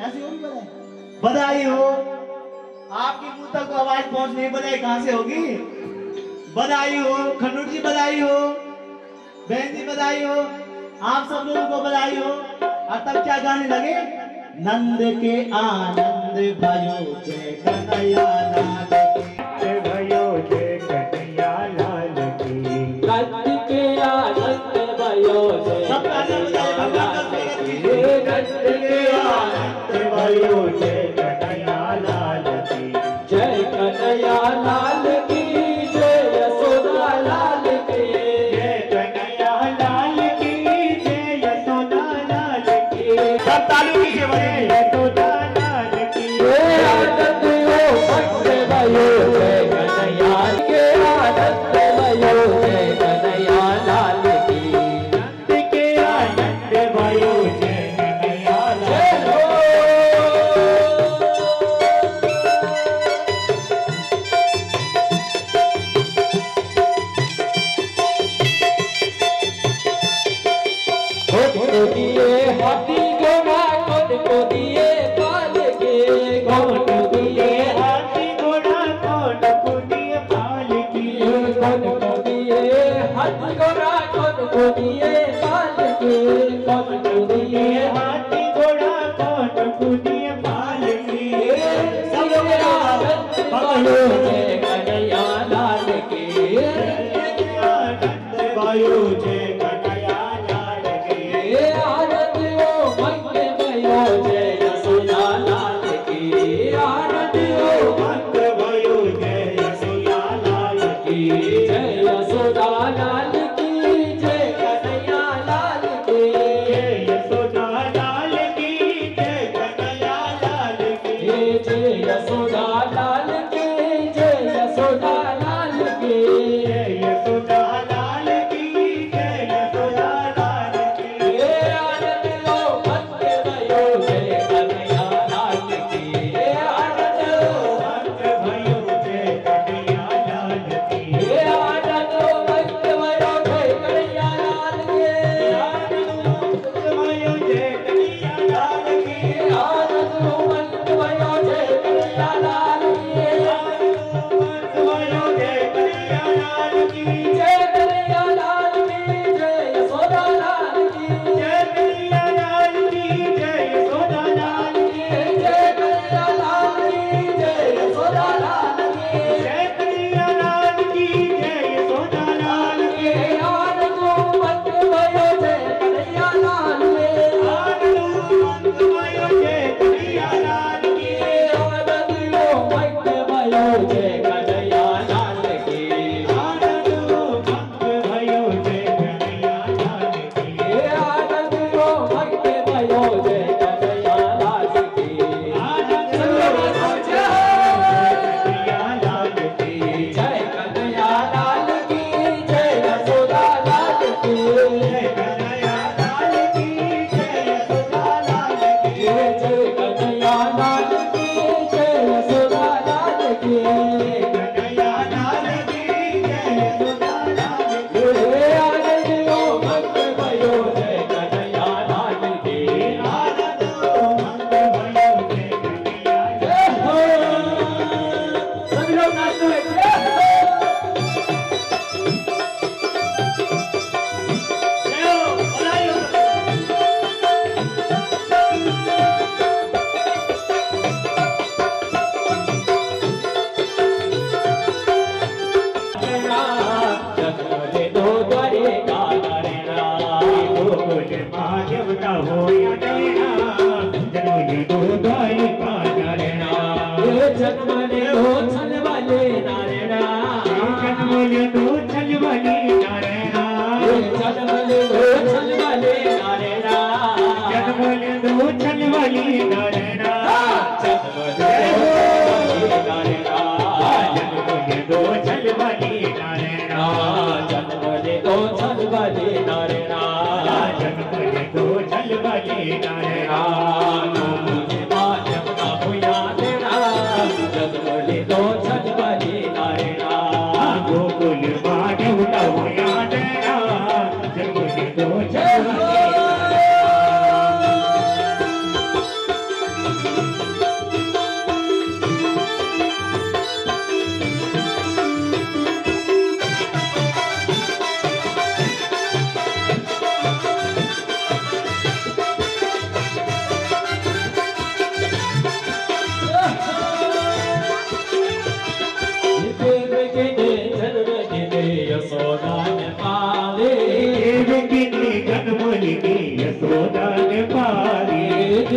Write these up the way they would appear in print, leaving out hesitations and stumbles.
कैसी होगी बधाई? बधाई हो। आपकी मुंह तक तो आवाज पहुंच नहीं, बधाई कहां से होगी? बधाई हो खन्नूर जी, बधाई हो बहन जी, बधाई हो आप सब लोगों को, बधाई हो। और तब क्या गाने लगे? नंद के आनंद भयो जय कन्हैया लाल की, भयो जय कन्हैया लाल की। नंद के आनंद भयो जय सब गाना बजाए भगवान का स्वागत कीजिए। नंद के आनंद भयो जय कन्हैया लाल की। जय कन्हैया लाल की, जय यशोदा लाल की, जय कन्हैया लाल की, जय यशोदा लाल की। सब ताली कीजिए बधाई। यशोदा लाल की। जय आनंद हो भक्त भयो जय कन्हैया के, आनंद भयो जय कन्हैया लाल की। नंद के आनंद भयो जय कन्हैया जय लाल हो। को दिए हाथी घोड़ा, कौन को दिए पाल के, कौन को दिए हाथी घोड़ा, कौन को दिए पाल की। कौन को दिए हाथी घोड़ा, कौन को दिए पाल के, कौन को दिए हाथी घोड़ा, कौन को दिए पाल की। सब आनंद भयो जय कन्हैया लाल के। आनंद भयो जय कन्हैया लाल की। आनंद ओ मंगल भयो जय यशोदा लाल की, आनंद ओ भक्त भयो जय यशोदा लाल की। जय यशोदा लाल की, जय कन्हैया लाल की, जय यशोदा लाल की, जय कन्हैया लाल की। जय यशोदा लाल की, जय यशोदा लाल की। जय यशोदा लाल की, जय यशोदा लाल की। आनंद ओ मंगल भयो जय कन्हैया लाल की, आनंद ओ भक्त भयो जय कन्हैया लाल की। आनंद ओ मंगल भयो जय कन्हैया लाल की, भक्त भयो जय कन्हैया लाल की। आनंद ओ मंगल भयो जय कन्हैया लाल की, भक्त भयो जय कन्हैया लाल की। जय कन्हैया लाल की, जय यशोदा लाल की, जय कन्हैया लाल की, जय यशोदा लाल की। जय कन्हैया लाल की, जय यशोदा लाल की। जय कन्हैया लाल की, जय यशोदा लाल की। आनंद ओ मंगल भयो जय कन्हैया लाल की, भक्त भयो जय कन्हैया लाल की। आनंद ओ मंगल भयो जय कन्हैया लाल की। आनंद भक्त भयो जय कन्हैया लाल की। आनंद ओ मंगल भयो जय कन्हैया लाल की। आनंद कन्हैया लाल की। जय कन्हैया लाल की, जय यशोदा लाल की, जय कन्हैया लाल की, जय यशोदा लाल की। जय कन्हैया लाल की, जय यशोदा लाल की। कन्हैया लाल की, जय यशोदा लाल की। आनंद ओ मंगल भयो जय कन्हैया लाल की। आनंद भक्त भयो जय कन्हैया लाल जय हो। सभी लोग नाचते हैं, जय हो। जय हो, बधाई हो सबको। जन्म ले दो द्वारे का नरेना, गोकुल माधवता होया नैना। जन्म दो द्वारिका नरेना। जन्म ले दो छल वाले नारेना, जन्म दो छलवली नरेना। जन्म ले दो छल वाले नारेना, जन्म दो छलवली नरेना। जन्म ले दो नारेना, जन्म दो छलवली नरेना। जन्म ले दो छल वाले नारेना, जन्म दो छलवली नरेना। मुझे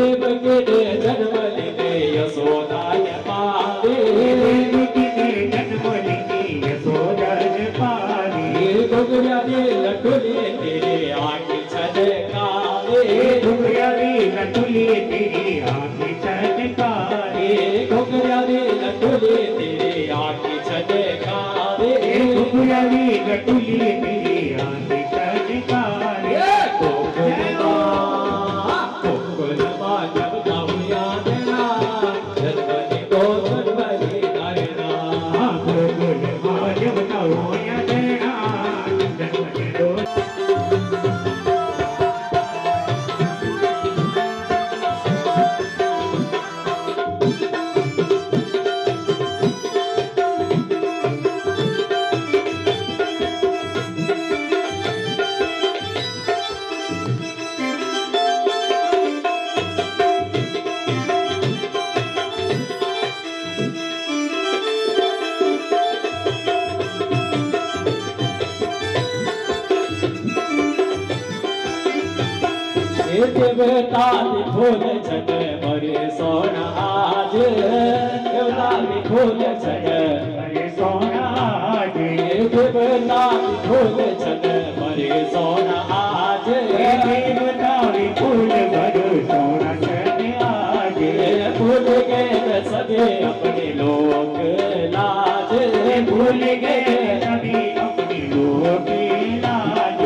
देवकी ने जन्म लीधे यशोदा ने पावे देवकी ने जन्म लीधे यशोदा ने पावे घुघरिया ने लटुली तेरे आँखें छलकावे घुघरिया ने लटुली तेरी आँखें छलकावे घुघरिया ने लटुली तेरे आँखें छलकावे घुघरिया ने लटुली तेरी आँखें छलकावे देवता फूल छट मरे सोना आज देवता फूल छट अरे सोना आज देवता फूल छट मरे सोना आज देवता फूल भरो सोना छट आज भूल गए सभी अपने लोक लाज भूल गए सभी अपनी लोक लाज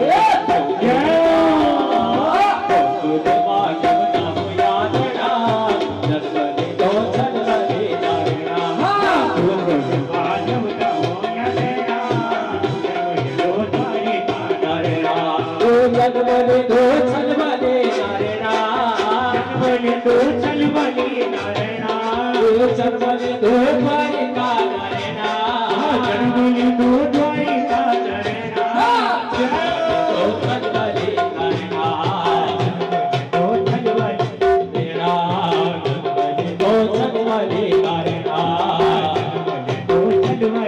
जन्मले दो छलवले नारायणा जन्मले दो छलवले नारायणा जन्मले दो द्वारिका नारायणा जन्मले दो द्वारिका नारायणा दो छलवले नारायणा दो छलवले तेरा जन्मले दो छलवले नारायणा दो छलवले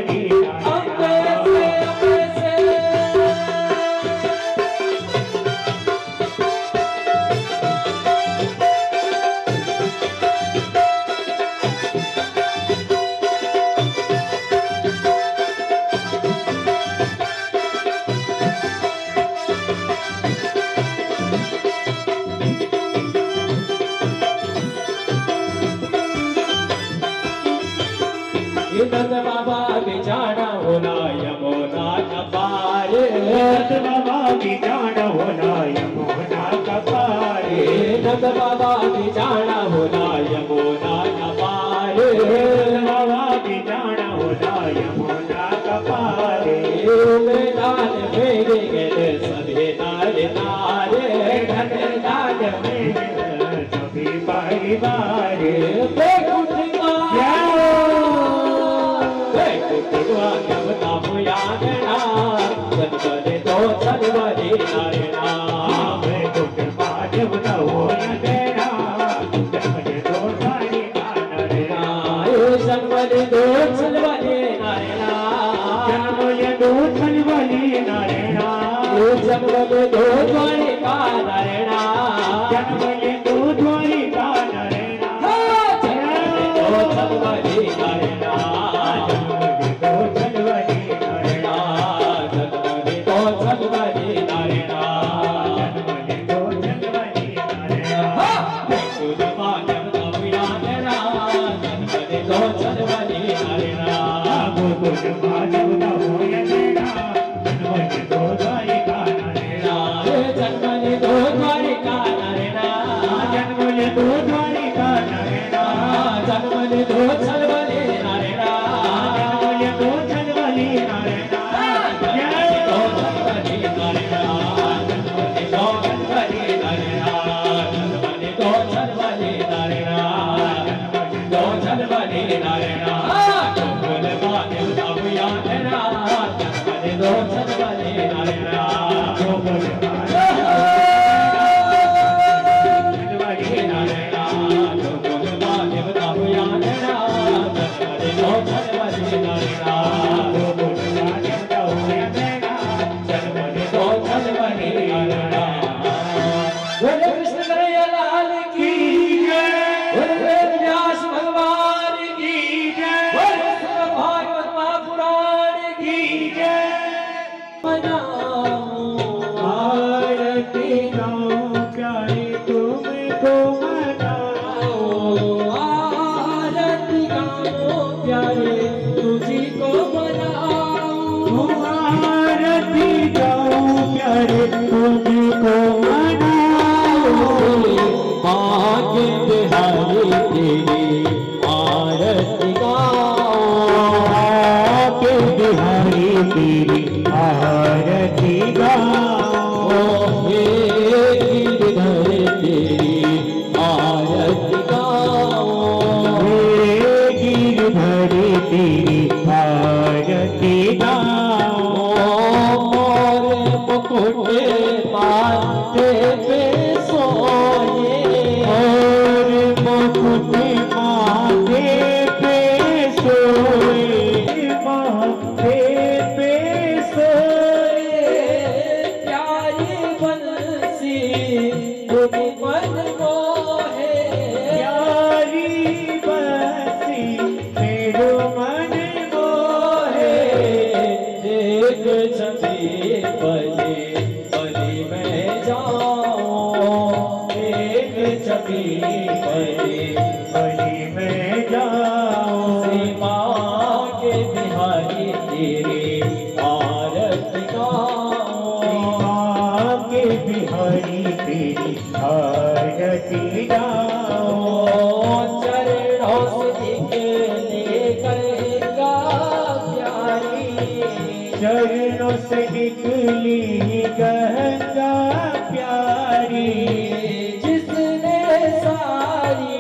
नंद बाबा बिछाना होला यमुना का पार नंद बाबा बिछाना होला यमुना का पार नंद बाबा बिछाना होला यमुना का पार नंद बाबा बिछाना होला यमुना का पार मैदान फेरे गए सभी नारे नारे धन दान में सभी परिवार जन्मले दो छलवले नारायणा जन्मले दो छलवले नारायणा जन्मले दो छलवले नारायणा जन्मले दो छलवले नारायणा जन्मले दो द्वारिका नारायणा जन्मले दो द्वारिका नारायणा जन्मले दो छलवले नारायणा जन्मले दो छलवले नारायणा जन्मले दो छलवले नारायणा जन्मले दो छलवले नारायणा खुद मानव नारायणा जन्मले दो छलवले नारायणा गोकुल माधव होय तेरा जन्मले दो द्वारिका नारायणा जन्मले दो द्वारिका नारायणा जन्मले दो द्वारिका नारायणा जन्मले दो छलवले नारायणा जन्मले दो छलवले नारायणा दो छलवले नारायणा जन्मले दो छलवले नारायणा जन्मले दो छलवले नारायणा दो छलवले नारायणा गोकुल माधव नामया तेरा जन्मले दो छलवले नारायणा गोकुल नारायणा गोकुल माधव नामया तेरा जन्मले दो छलवले नारायणा गोकुल माधव होय तेरा जन्मले दो छलवले नारायणा बोले कृष्ण कन्हैया लाल की अपने माथे पे सोए, माथे पे सोए। प्यारी बंसी तुम मन मोहे, प्यारी बंसी मेरो मन मोहे। एक छवि पली पली में जाऊं, एक छवि पली बलि में जाऊं। सीमा के बिहारी तेरी आरती गाऊं, माँ के बिहारी तेरी आरती गाऊं। चरणों से निकले गंगा प्यारी, चरणों से निकली गंगा प्यारी। जिसने सारी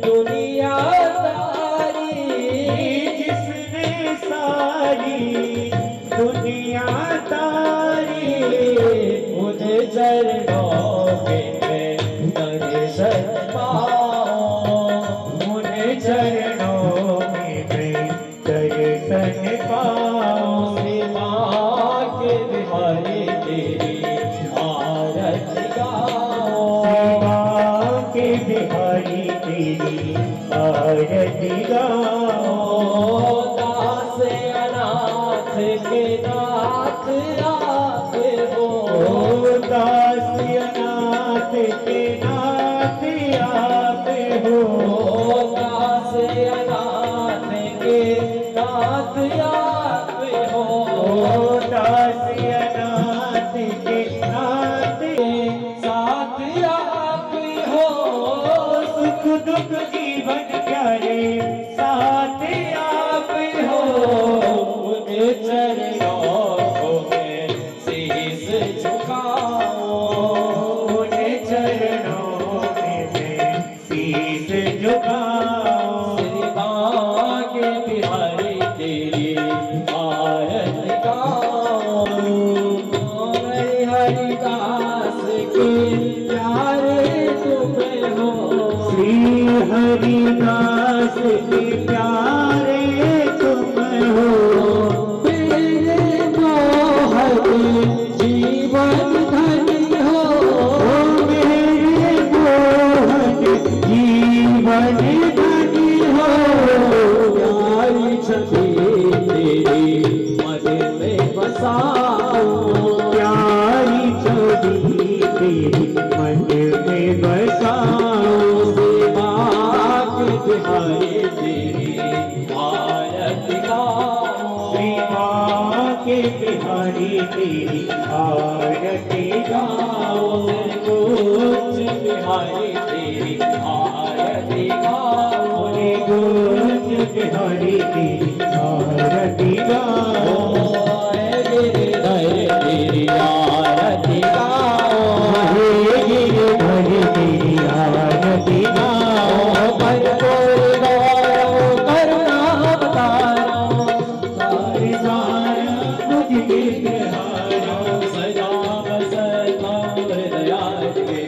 दुनिया तारी, जिसने सारी दुनिया तारी। मुझे चरणों में दर्शन पाओ, मुझे चरणों में दर्शन पाओ। सीमा के बिहारी तेरी आरती गाओ, माँ के बिहारी तेरी आरती गाओ। दास अनाथ के नाथ आप हो, दास अनाथ के नाथ आप हो। दास अनाथ के नाथ आप हो। दास अनाथ के नाथ साथ आप हो, सुख दुख जीवन प्यारे साथ आप हो। मुझे चरणों में शीश झुकाओ, मुझे चरणों में शीश झुकाओ। श्री माँ के बिहारी तेरी आरती गाओ। हरि हरिदास के प्यारे तुम हो, श्री हरिदास के प्यारे तुम हो। मेरे मोहन जीवन धनी हो, मेरे मोहन जीवन धनी हो। प्यारी छवि तेरी मन में बसाओ, प्यारी छवि तेरी मन में बसाओ। सेवा के बिहारी तेरी आरती गाओ, श्री माँ के बिहारी तेरी आरती गाओ। कुछ बिहारी तेरी आरती गाओ, रे गुंज बिहारी तेरी आरती गाओ। गिरिधर तेरी आरती गाओ, हे गिरिधर तेरी आरती गाओ। पर कोई गौरव करुणा अवतारो, सारे सारा मुझ विग्रहारा। सजाम सताम हृदयार्थे,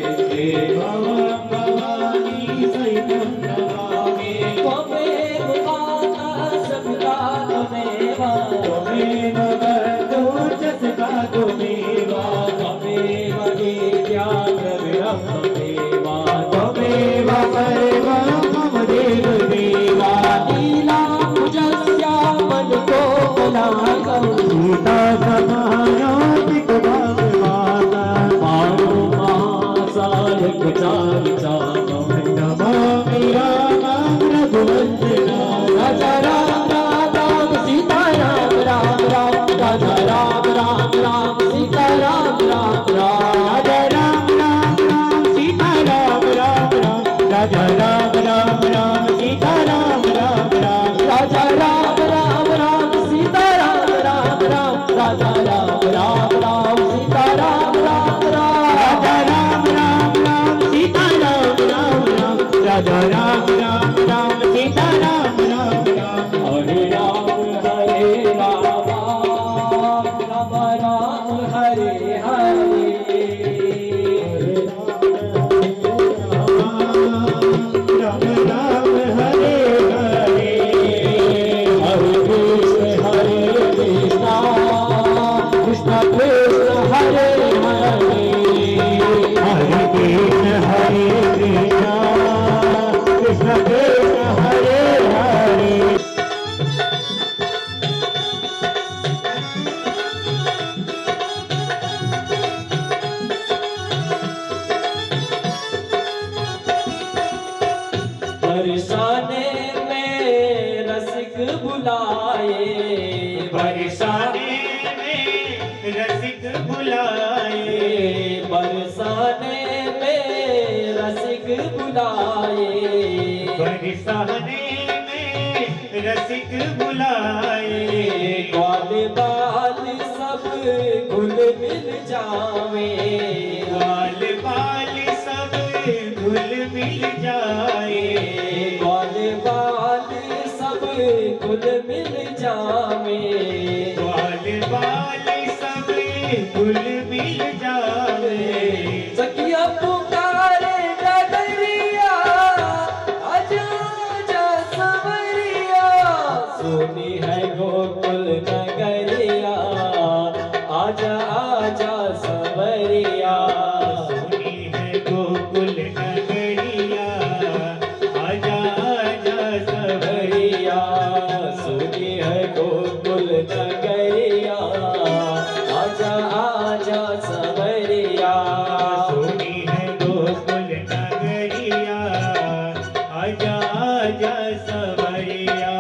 भवानी सैतम नमामि। त्वमेव माता सविता त्वमेव, त्वमेव बन्धो च सखा त्वमेव। त्वमेव विद्या द्रविणं त्वमेव, त्वमेव सर्वं मम देवदेवा। लीलामुजस्यामनुकोमलाकं, सीता समानातिक भागमाता। मारुमासायक चारिचारं, नमामि रामं रघुवंशना। राजा राम राम राम सीता राम राम राम, राजा राम राम राम सीता राम राम राम, राजा राम राम राम सीता राम राम राम। राजा राम राम राम सीता राम राम राम। राजा राम राम राम सीता राम राम राम, राजा राम राम राम सीता राम राम राम, राजा राम राम राम सीता राम राम राम। राजा राम राम राम सीता राम राम राम। हरे राम राम राम हरे हरे, राम कृष्ण हरे हरे बरसाने में रसिक बुलाए, बरसाने में रसिक बुलाए बरसाने में रसिक बुलाए, बरसाने में रसिक बुलाए ग्वाल बाल सब घुल मिल जावे, ग्वाल बाल सब घुल मिल जाए ग्वाल बाल सब घुल मिल जावे, ग्वाल बाल सब घुल मिल जाए सखिया पुकारे डगरिया, आजा आजा संवरिया, सुनी है गोकुल नगरिया, आजा आजा संवरिया, सुनी है गोकुल नगरिया आजा आजा संवरिया, सुनी है गोकुल नगरिया, आजा आजा संवरिया, सुनी है गोकुल नगरिया आजा आजा सवरिया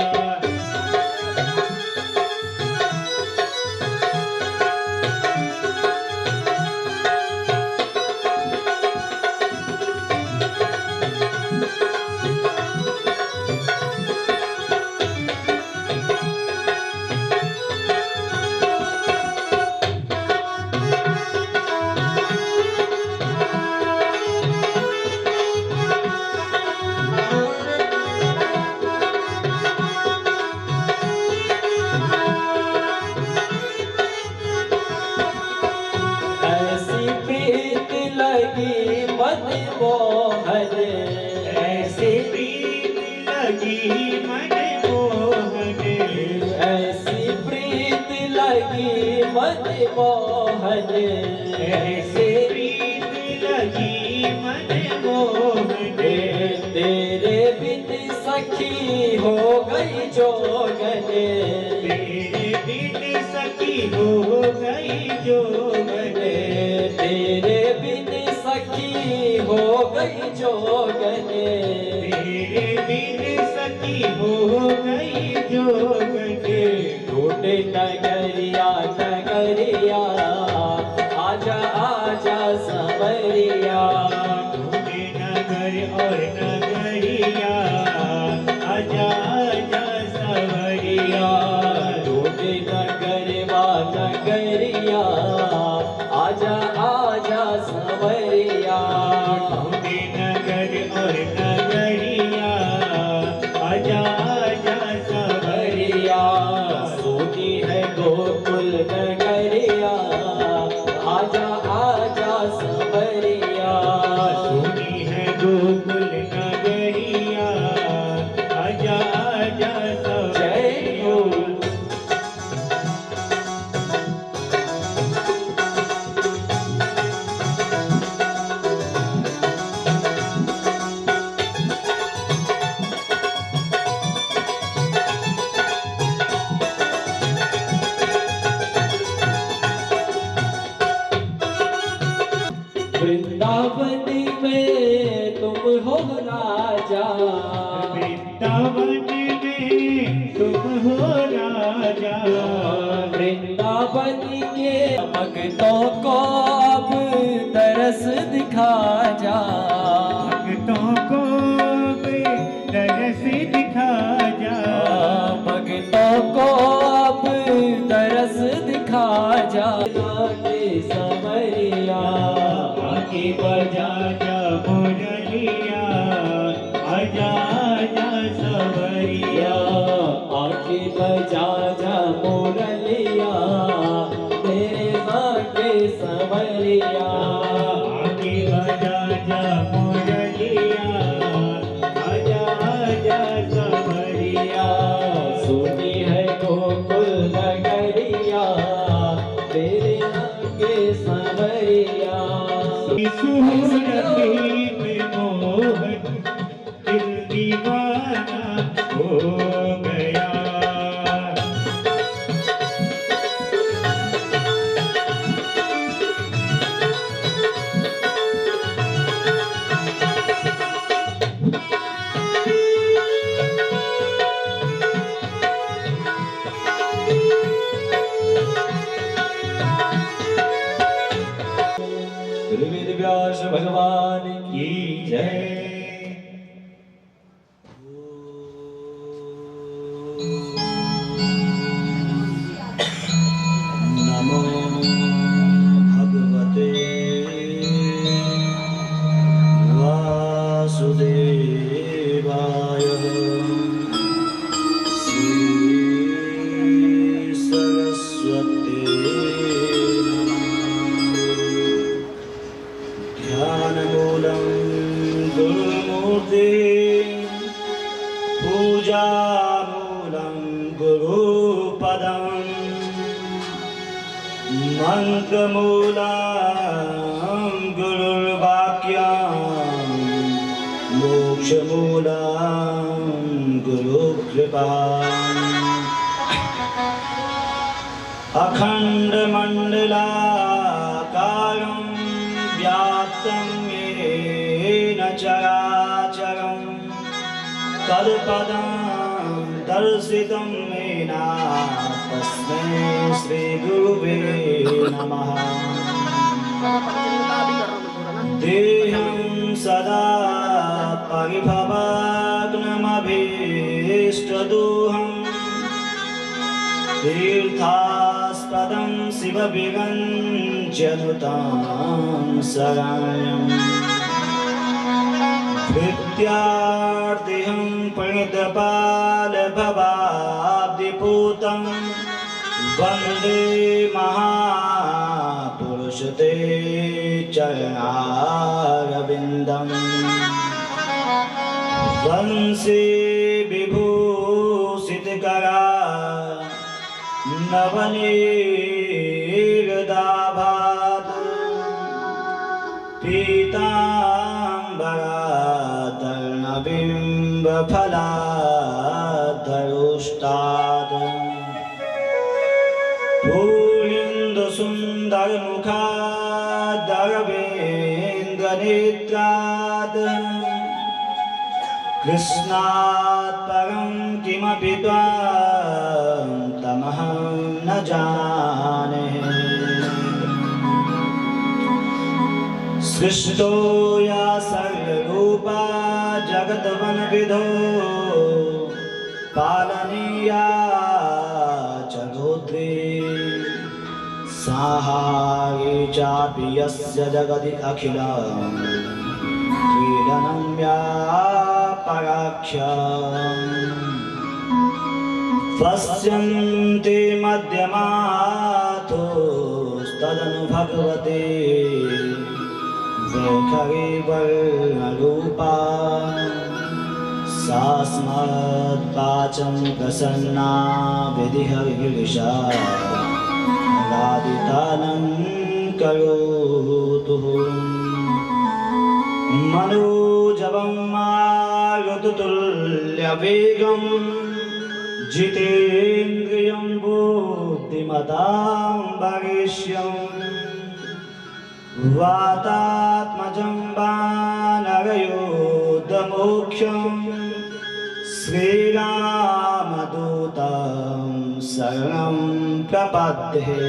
ऐसी प्रीत लगी मन मोहन, ऐसे प्रीत लगी मन मोहन ऐसी प्रीत लगी मन मोहन, ऐसे प्रीत लगी मन मोहन तेरे बिन सखी हो गई जोगन, तेरे बिन सखी हो गई जोगन तेरे बिन सखी हो गई जोगन, तेरे बिन सखी हो गई जोगन ढूंढे नगरिया नगरिया, आजा आजा संवरिया, ढूंढे नगर और नगरिया आजा आजा सवरिया ढूंढे नगर वा नगरिया, आजा आजा संवरिया, ढूंढे नगर और नगरिया आजा आजा सवरिया सोनी है गोकुल नगरिया, आजा आजा संवरिया, सुनी है गोकुल नगरिया आजा आजा जय हो सवरिया वृंदावन में तुम हो राजा, वृंदावन में तुम हो राजा वृंदावन के भक्तों को अब तरस दिखा जा, भक्तों को तरस दिखा जा भक्तों को अब तरस दिखा जा, के समरिया आके बजा जा मुरलिया आजा आजा सवरिया आके बजा जा मुरलिया, तेरे माँ के समरिया, आके बजा जा मुरलिया आजा आजा सवरिया सुनी है गोकुल नगरिया, तेरे नाम के समरिया, सूरत में मोहन दिल दीवाना हो गया। वेद व्यास भगवान की जय। नमो भगवते वासुदेवाय। श्री सरस्वती ध्यानमूलं गुरुमूर्ति पूजामूलं गुरुपदम् मन्त्रमूलं गुरुर्वाक्यं मोक्षमूलं गुरुकृपा। अखण्डमण्डलाकारं व्याप्तं येन चराचरं तत्पदं दर्शितं येन तस्मै श्रीगुरुवे नमः। देहं सदा परिभवाग्नमभीष्टदोहं तीर्थास्पदं शिवविरञ्जनुतां शरण्यम्। विद्यार्थिहं प्रणतपालभवाब्धिपूतं वन्दे महापुरुष ते चरणारविन्दम्। वंशे विभूषितकरा नवनीरदाभात् पीताम्बरातर्णबिम्बफलाधरोष्टात् पूर्णसुन्दरमुखादरविन्दनेत्रात् कृष्णात् परं किमपि त्वां तमहं न जाने। सृष्टो या सर्वरूपा जगद्वनविधो पालनीया च गोत्री। साहारी चापि यस्य जगति अखिलं क्रीडनं व्यापराख्यम्। पश्यन्ति मध्यमाथोस्तदनु भगवते वैखरी वर्णरूपा। सास्मत्पाचं प्रसन्ना विधिहर्षा लादितानं करोतु। मनोजवं मारुततुल्यवेगं जितेन्द्रियं बुद्धिमतां वरिष्ठम्। वातात्मजं वानरयोधमुख्यं श्रीरामदूतं शरणं प्रपद्ये।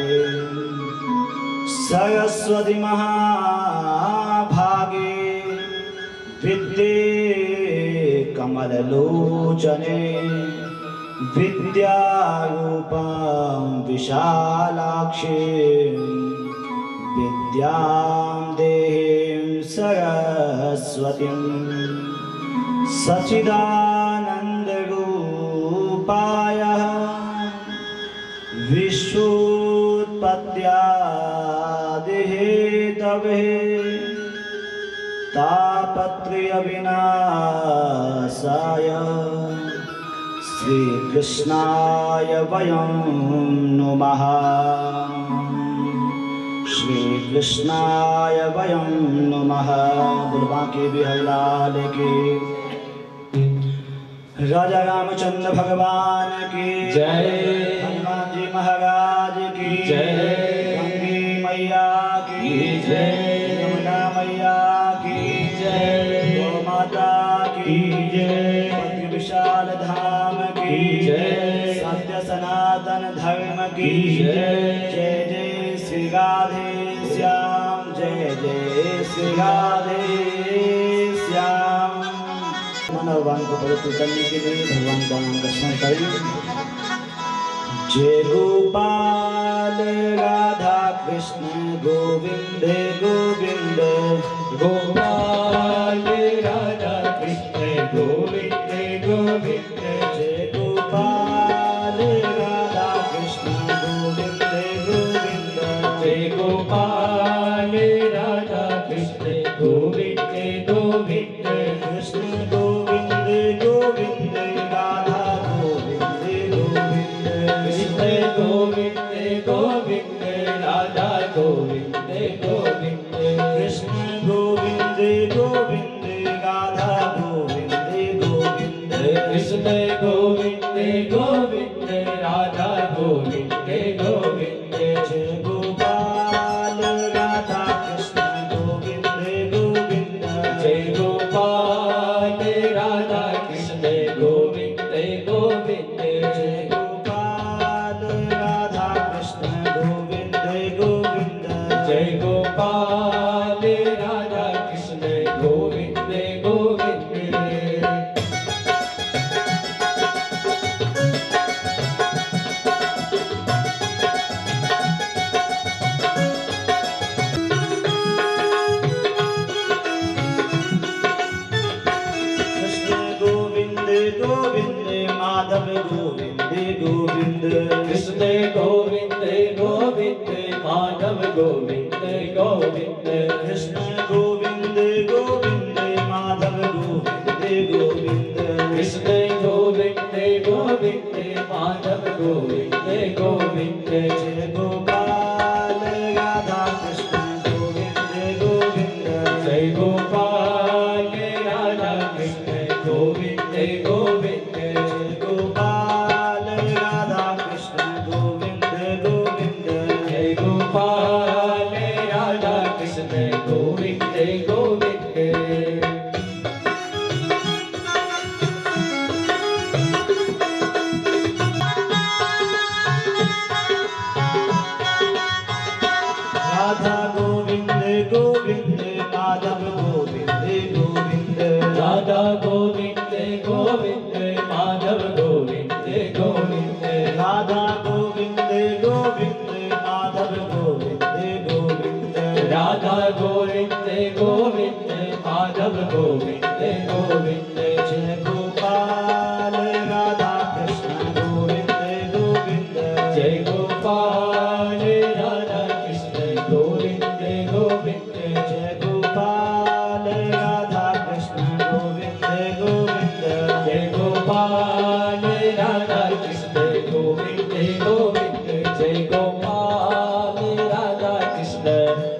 सरस्वती महाभागे विद्ये कमललोचने विद्यारूपां विशालाक्षीं विद्यां देहीं सरस्वतीं। सच्चिदानन्दरूपाय विश्वोत्पत्त्यादिहेतवे तापत्रयविनाशाय श्रीकृष्णाय वयं नुमः। श्रीकृष्णाय वयं नुमः। दुर्वा के बिहारी लाल के राजा रामचंद्र भगवान की जय। हनुमान जी महाराज की जय। गंगे मैया की जय। यमुना मैया की जय। गौ माता की जय। पति विशाल धाम की जय। सत्य सनातन धर्म की जय। जय जय श्री राधे श्याम, जय जय श्री राधे श्याम। भगवान को पवित्र करने के लिए भगवान का नाम का स्मरण करें। जय गोपाल राधा कृष्ण गोविंद गोविंद, गोपाल राधा कृष्ण गोविंद गोविंद, जय गोपाल राधा कृष्ण गोविंद गोविंद, जय गोपाल राधा कृष्ण गोविंद गोविंद, कृष्ण गोविंद गोविंद राधा गोविंद गोविंद, कृष्ण गोविंद गोविंद राधा गोविंद गोविंद, कृष्ण गोविंद गोविंद राधा गोविंद गोविंद, कृष्ण गोविंद गोविंद राधा गोविंद गोविंद, जय गोपाल राधा कृष्ण गोविंद गोविंद, जय गोपाल राधा कृष्ण गोविंद गोविंद, जय गोपाल राधा कृष्ण गोविंद गोविंद, जय गोपाल राधा कृष्ण गोविंद गोविंद, कृष्ण गोविंद गोविंद माधव गोविंद गोविंद, कृष्ण गोविंद गोविंद माधव गोविंद गोविंद, कृष्ण गोविंद गोविंद माधव गोविंद गोविंद, कृष्ण गोविंद गोविंद माधव गोविंद गोविंद, जय गोपाल राधा कृष्ण गोविंद गोविंद, जय गोपाल राधा कृष्ण गोविंद गोविंद, जय गोपाल राधा कृष्ण गोविंद गोविंद, जय गोपाल राधा कृष्ण गोविंद गोविंद, राधा गोविंद गोविंद माधव गोविंद गोविंद, राधा गोविंद गोविंद माधव गोविंद गोविंद, राधा गोविंद गोविंद माधव गोविंद गोविंद, राधा गोविंद गोविंद माधव गोविंद गोविंद, जय गोपाल राधा कृष्ण गोविंद गोविंद, जय गोपाल राधा कृष्ण गोविंद गोविंद, जय गोपाल राधा कृष्ण गोविंद गोविंद, जय गोपाल राधा कृष्ण गोविंद गोविंद, जय गोपाल राधा कृष्ण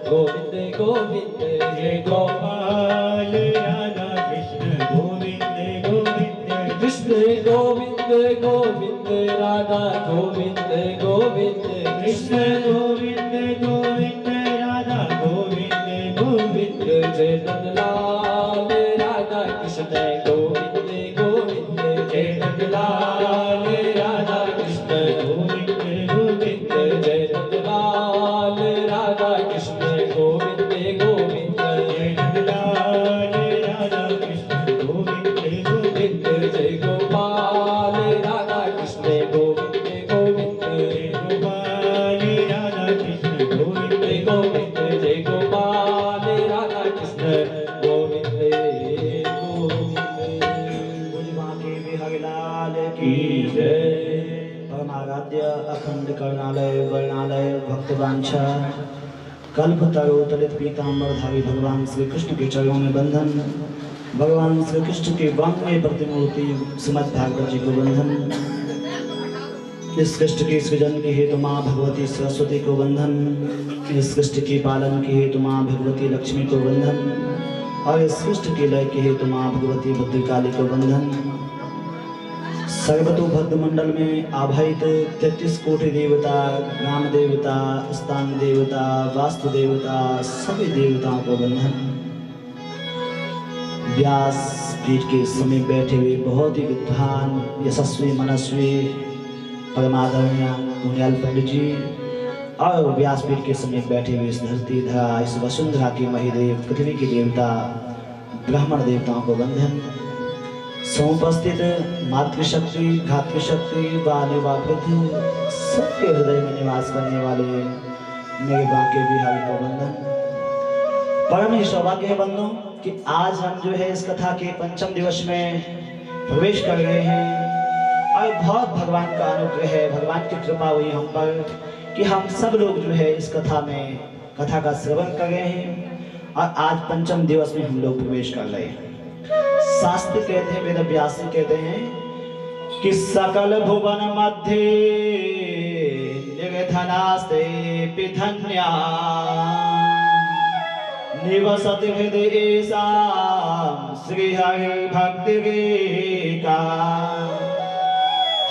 गोविंद गोविंद, जय गोपाल राधा कृष्ण गोविंद गोविंद, कृष्ण गोविंद गोविंद राधा गोविंद गोविंद, कृष्ण गोविंद गोविंद राधा गोविंद गोविंद, जय नंदलाल राधा कृष्ण गोविंद गोविंद, जय नंदलाल राधा कृष्ण गोविंद गोविंद, जय नंदलाल राधा कृष्ण गोविंद गोविंद, जय नंदलाल राधा कृष्ण गोविंद गोविंद, जय गोपाल राधा कृष्ण गोविंद गोविंद, जय गोपाल राधा कृष्ण गोविंद गोविंद, जय गोपाल राधा कृष्ण गोविंद गोविंद, बोली बांके बिहारी लाल की जय। परमाराध्य अखंड करुणालय वर्णालय भक्तवांछा कल्पतरु तलित पीताम्बरधारी भगवान श्री कृष्ण के चरणों में बंधन, भगवान श्री कृष्ण के वांग्मय प्रतिमूर्ति श्रीमद् भागवत जी को बंधन, इस सृष्टि के सृजन के हेतु माँ भगवती सरस्वती को बंधन, इस सृष्टि के पालन के हेतु माँ भगवती लक्ष्मी को बंधन, और इस सृष्टि के लय के हेतु माँ भगवती भद्रकाली को बंधन। सर्वतोभद्र मंडल में आभायित 33 कोटि देवता, ग्राम देवता, स्थान देवता, वास्तु देवता, सभी देवताओं को वंदन। व्यास पीठ के समीप बैठे हुए बहुत ही विद्वान, यशस्वी, मनस्वी, परमादरणीय मुनियाल पंडित जी और व्यासपीठ के समीप बैठे हुए इस धरती धरा, इस वसुंधरा के महिदेव, पृथ्वी के देवता, ब्राह्मण देवताओं को वंदन। समुपस्थित मातृशक्ति, घातृशक्ति, बाले वाकृति, सबके हृदय में निवास करने वाले मेरे बांके बिहारी को वंदन। परम ही सौभाग्य है बंधु कि आज हम जो है इस कथा के पंचम दिवस में प्रवेश कर रहे हैं और बहुत भगवान का अनुग्रह है, भगवान की कृपा हुई हम पर कि हम सब लोग जो है इस कथा में कथा का श्रवण कर रहे हैं और आज पंचम दिवस में हम लोग प्रवेश कर रहे हैं। शास्त्र कहते हैं, वेद व्यास कहते हैं कि सकल भुवन मध्य निर्धनास्ते पिधन्या निवसति हृदयेषां श्री हरि भक्ति का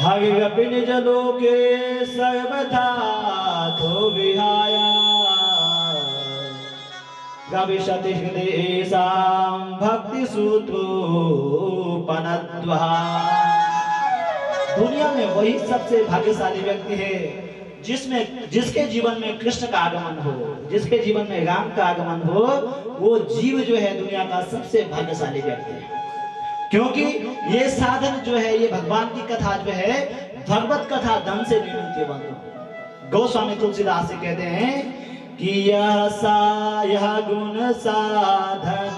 हरिरपि निज लोके सर्वथा तो विहाय प्रविशति हृदयेषां भक्ति सूत्रोपनद्वा। दुनिया में वही सबसे भाग्यशाली व्यक्ति है जिसके जीवन में कृष्ण का आगमन हो, जिसके जीवन में राम का आगमन हो, वो जीव जो है दुनिया का सबसे भाग्यशाली व्यक्ति है। क्योंकि ये साधन जो है, ये भगवान की कथा जो है, भगवत कथा धन से नहीं मिलती है बंधु। गोस्वामी तुलसीदास से कहते हैं कि यह गुण साधन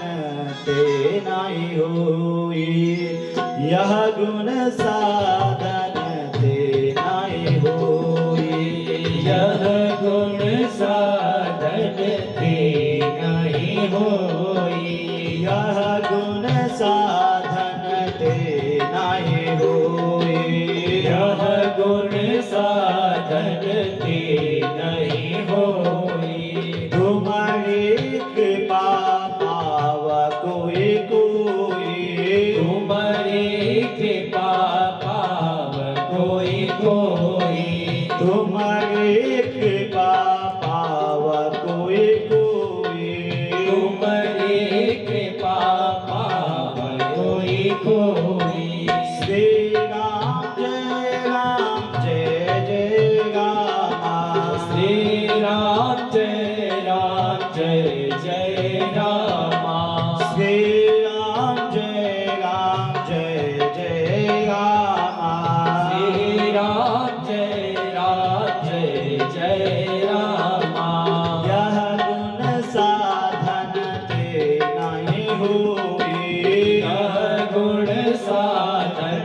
ते नहीं होई, यह गुण साधन ते नहीं होई, यह गुण साधन ते नहीं होई, यह गुण साधन ते नहीं होई, यह गुण साधन ते नहीं होई। तुम्हारी कृपा पाव कोई कोई, तुम्हारी कृपा पाव कोई कोई, तुम्हारी कृपा पाव कोई कोई, तुम्हारी कृपा पाव कोई कोई। श्री राम जय राम जय जय राम, श्री राम जय राम जय जय राम, श्री राम जय राम जय जय राम, श्री राम जय राम जय जय राम। यह गुण साधन ते नहीं होई, यह गुण साधन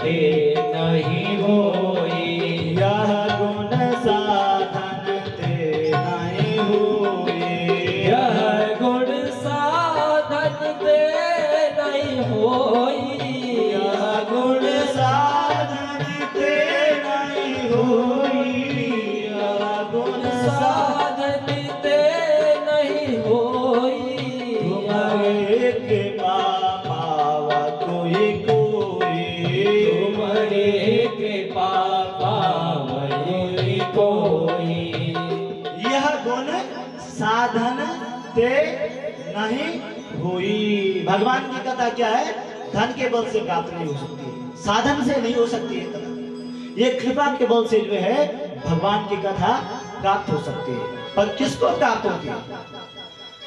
ते नहीं होई, यह गुण साधन ते नहीं होई, यह गुण साधन ते नहीं होई, यह गुण साधन ते नहीं होई, यह गुण साधन ते नहीं होई। तुम्हारे कृपा पाव कोई कोई, तुम्हारे कृपा पाव कोई कोई, यह गुण साधन ते नहीं हुई। भगवान की कथा क्या है? धन के बल से प्राप्त नहीं हो सकती है, साधन से नहीं हो सकती है कथा। ये कृपा के बल से जो है भगवान की कथा प्राप्त हो सकती है। पर किसको प्राप्त होती है?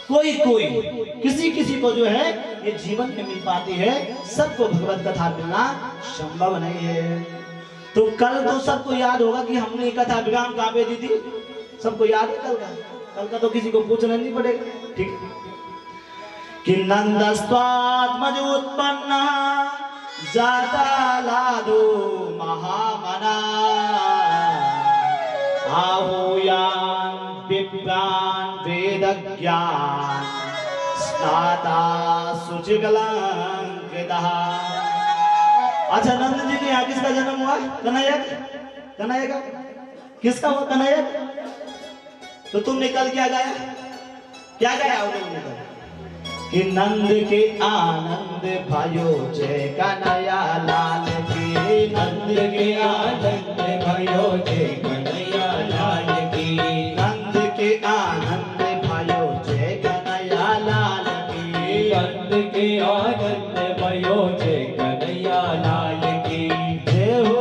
कोई कोई, किसी किसी को जो है ये जीवन में मिल पाती है, सबको भगवत कथा मिलना संभव नहीं है। तो कल तो सबको याद होगा कि हमने ये कथा विराम कहाँ पे दी थी, सबको याद है कल का तो किसी को पूछना नहीं पड़ेगा। ठीक कि नंदस्त्वात्मज उत्पन्न जाता लादो महामना, आहूयान विप्रान वेदज्ञान स्नाता शुचिकलंकृतः। अच्छा, नंद जी के यहाँ किसका जन्म हुआ? कन्हैया का। किसका हुआ? कन्हैया। तो तुमने कल क्या गाया? क्या गाया उन्होंने कल? कि नंद के आनंद भयो जय कन्हैया लाल की, नंद नंद के आनंद भयो जय कन्हैया लाल की। नंद के आनंद भयो जय कन्हैया लाल की। नंद के आनंद भयो जय कन्हैया लाल की। जय हो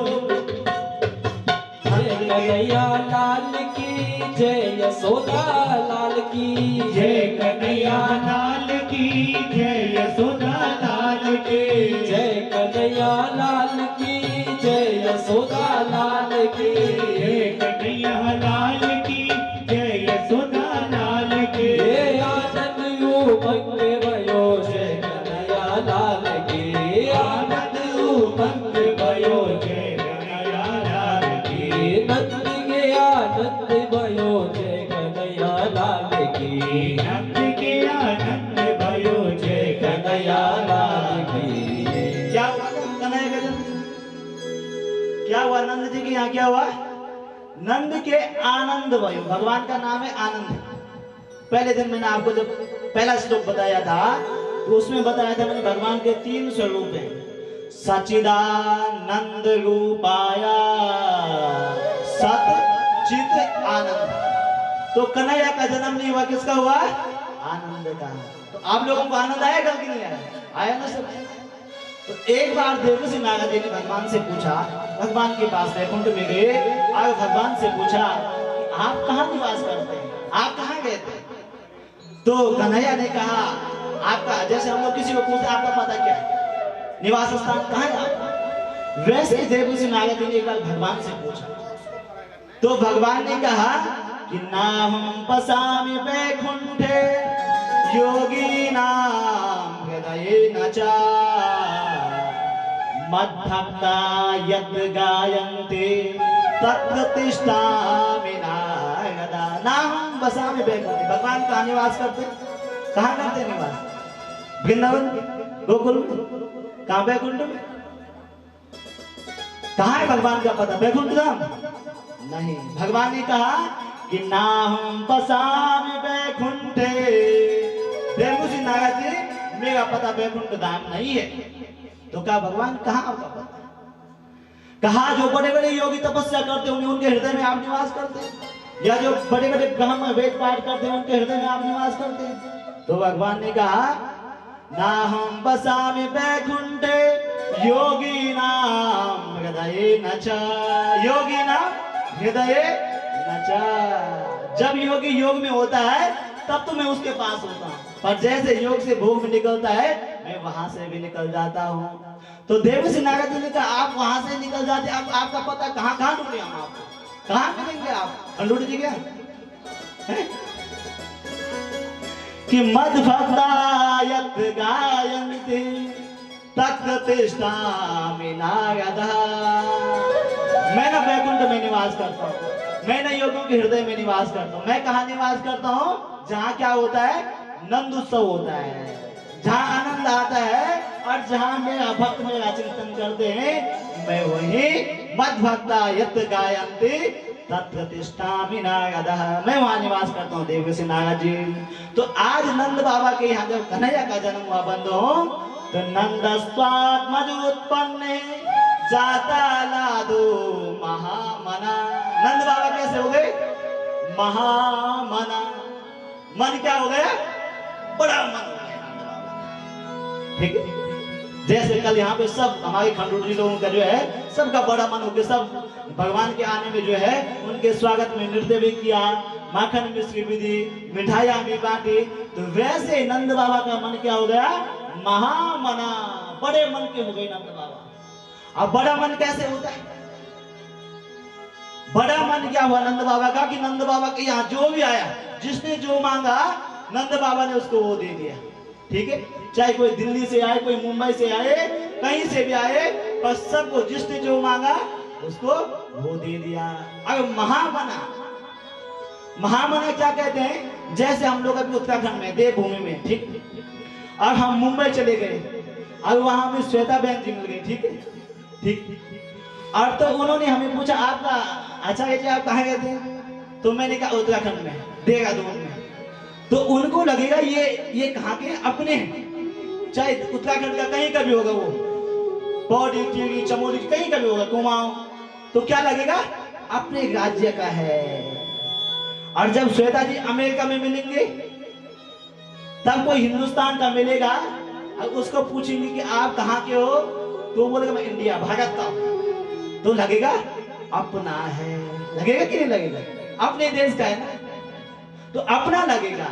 जय कन्हैया लाल की जय यशोदा लाल की। जय कन्हैया लाल की जय यशोदा लाल की। जय कन्हैया लाल की जय यशोदा लाल की। जय कन्हैया लाल की जय यशोदा लाल की। ये आनंद उमंग भयो जय कन्हैया लाल की। आनंद उमंग भयो जय कन्हैया लाल की। नंद के आनंद भयो जय कन्हैया लाल की। नंद के आनंद भयो जय कन्हैया लाल की। क्या हुआ कन्हैया का जन्म? क्या हुआ नंद जी के यहाँ क्या हुआ? नंद के आनंद भयो, भगवान का नाम है आनंद। पहले दिन मैंने आपको जब पहला श्लोक बताया था तो उसमें बताया था मैंने भगवान के 3 स्वरूप हैं। सच्चिदानंद रूपाया सत चित आनंद। तो कन्हैया का जन्म नहीं हुआ, किसका हुआ? आनंद का। तो आप लोगों को आनंद आएगा कि नहीं आया? आया ना सब? तो एक बार देवऋषि नारद जी ने भगवान से पूछा, भगवान के पास वैकुंठ में गए और भगवान से पूछा कि आप कहाँ निवास करते हैं, आप कहाँ गए थे? तो कन्हैया ने कहा आपका, जैसे हम लोग किसी को पूछते आपका पता क्या है, निवास स्थान कहाँ है आपका, वैसे देवऋषि नारद जी ने एक बार भगवान से पूछा। तो भगवान ने कहा कि नाहं पसामि वैकुंठे योगी नाम हृदये न च मद्भक्ता यद् गायन्ते तत्र तिष्ठामि नारदा। नाहं पसामि वैकुंठे, भगवान कहाँ निवास करते? कहाँ करते निवास? वृंदावन, गोकुल में? कहाँ वैकुंठ में? कहाँ है भगवान का पता? वैकुंठ धाम नहीं। भगवान ने कहा कि नाहं पसामि वैकुंठे, देवऋषि नारद जी मेरा पता वैकुंठ धाम नहीं है। तो कहा भगवान कहाँ आपका पता? कहा जो बड़े बड़े योगी तपस्या करते होंगे उनके हृदय में आप निवास करते हैं, या जो बड़े बड़े ब्राह्मण वेद पाठ करते हैं उनके हृदय में आप निवास करते हैं। तो भगवान ने कहा नाहं पसामि वैकुंठे योगिनां हृदये न च। योगिनां हृदये न च। जब योगी योग में होता है तब तो मैं उसके पास होता हूँ, पर जैसे योग से भोग में निकलता है मैं वहां से भी निकल जाता हूँ। तो देवऋषि नारद जी ने कहा आप वहां से निकल जाते, अब आपका पता कहाँ कहाँ ढूंढे हम आपको, कहाँ मिलेंगे आप? ढूंढ जी क्या कि मद्भक्ता यत् गायन्ति तत्र तिष्ठामि नारदा। मैं ना वैकुंठ में निवास करता हूँ, मैं ना योगियों के हृदय में निवास करता हूँ। मैं कहाँ निवास करता हूँ? जहाँ क्या होता है? नंद उत्सव होता है, जहाँ आनंद आता है और जहाँ मेरा भक्त मेरा चिंतन करते हैं, मैं वही मद्भक्ता यत् गायन्ति तत्र तिष्ठामि नारदः, मैं वहाँ निवास करता हूँ देवऋषि नारद जी। तो आज नंद बाबा के यहाँ जब कन्हैया का जन्म हुआ बंधुओं, तो नंदस्त्वात्मज उत्पन्ने जाता लादो महामना। नंद बाबा कैसे हो गए? महामना। मन क्या हो गया? बड़ा मन हो गया नंद बाबा। ठीक है, जैसे कल यहाँ पे सब हमारे खंडूरी लोगों का जो है सबका बड़ा मन हो गया, सब भगवान के आने में जो है उनके स्वागत में नृत्य भी किया, माखन मिश्री भी दी, मिठाइयाँ भी बांटी। तो वैसे नंद बाबा का मन क्या हो गया? महामना, बड़े मन के हो गए नंद बाबा। अब बड़ा मन कैसे होता है? बड़ा मन क्या हुआ नंद बाबा का कि नंद बाबा के यहाँ जो भी आया, जिसने जो मांगा नंद बाबा ने उसको वो दे दिया। ठीक है, चाहे कोई दिल्ली से आए, कोई मुंबई से आए, कहीं से भी आए, पर सबको जिसने जो मांगा उसको वो दे दिया। अब महामना, महामना क्या कहते हैं? जैसे हम लोग अभी उत्तराखंड में देवभूमि में, ठीक, और हम मुंबई चले गए और वहां हमें श्वेता बहन जी मिल गई। ठीक है, ठीक, और तो उन्होंने हमें पूछा आपका आचार्य जी आप कहाँ गए थे? तो मैंने कहा उत्तराखंड में, देहरादून में। तो उनको लगेगा ये कहाँ के अपने हैं, चाहे उत्तराखंड का कहीं का भी होगा वो, पौड़ी टीड़ी चमोली कहीं का भी होगा कुमाऊं, तो क्या लगेगा अपने राज्य का है। और जब श्वेता जी अमेरिका में मिलेंगे तब कोई हिंदुस्तान का मिलेगा और उसको पूछेंगे कि आप कहाँ के हो, तो बोलेगा मैं इंडिया भारत का हूं, तो लगेगा अपना है। लगेगा कि नहीं लगेगा? अपने देश का है ना, तो अपना लगेगा।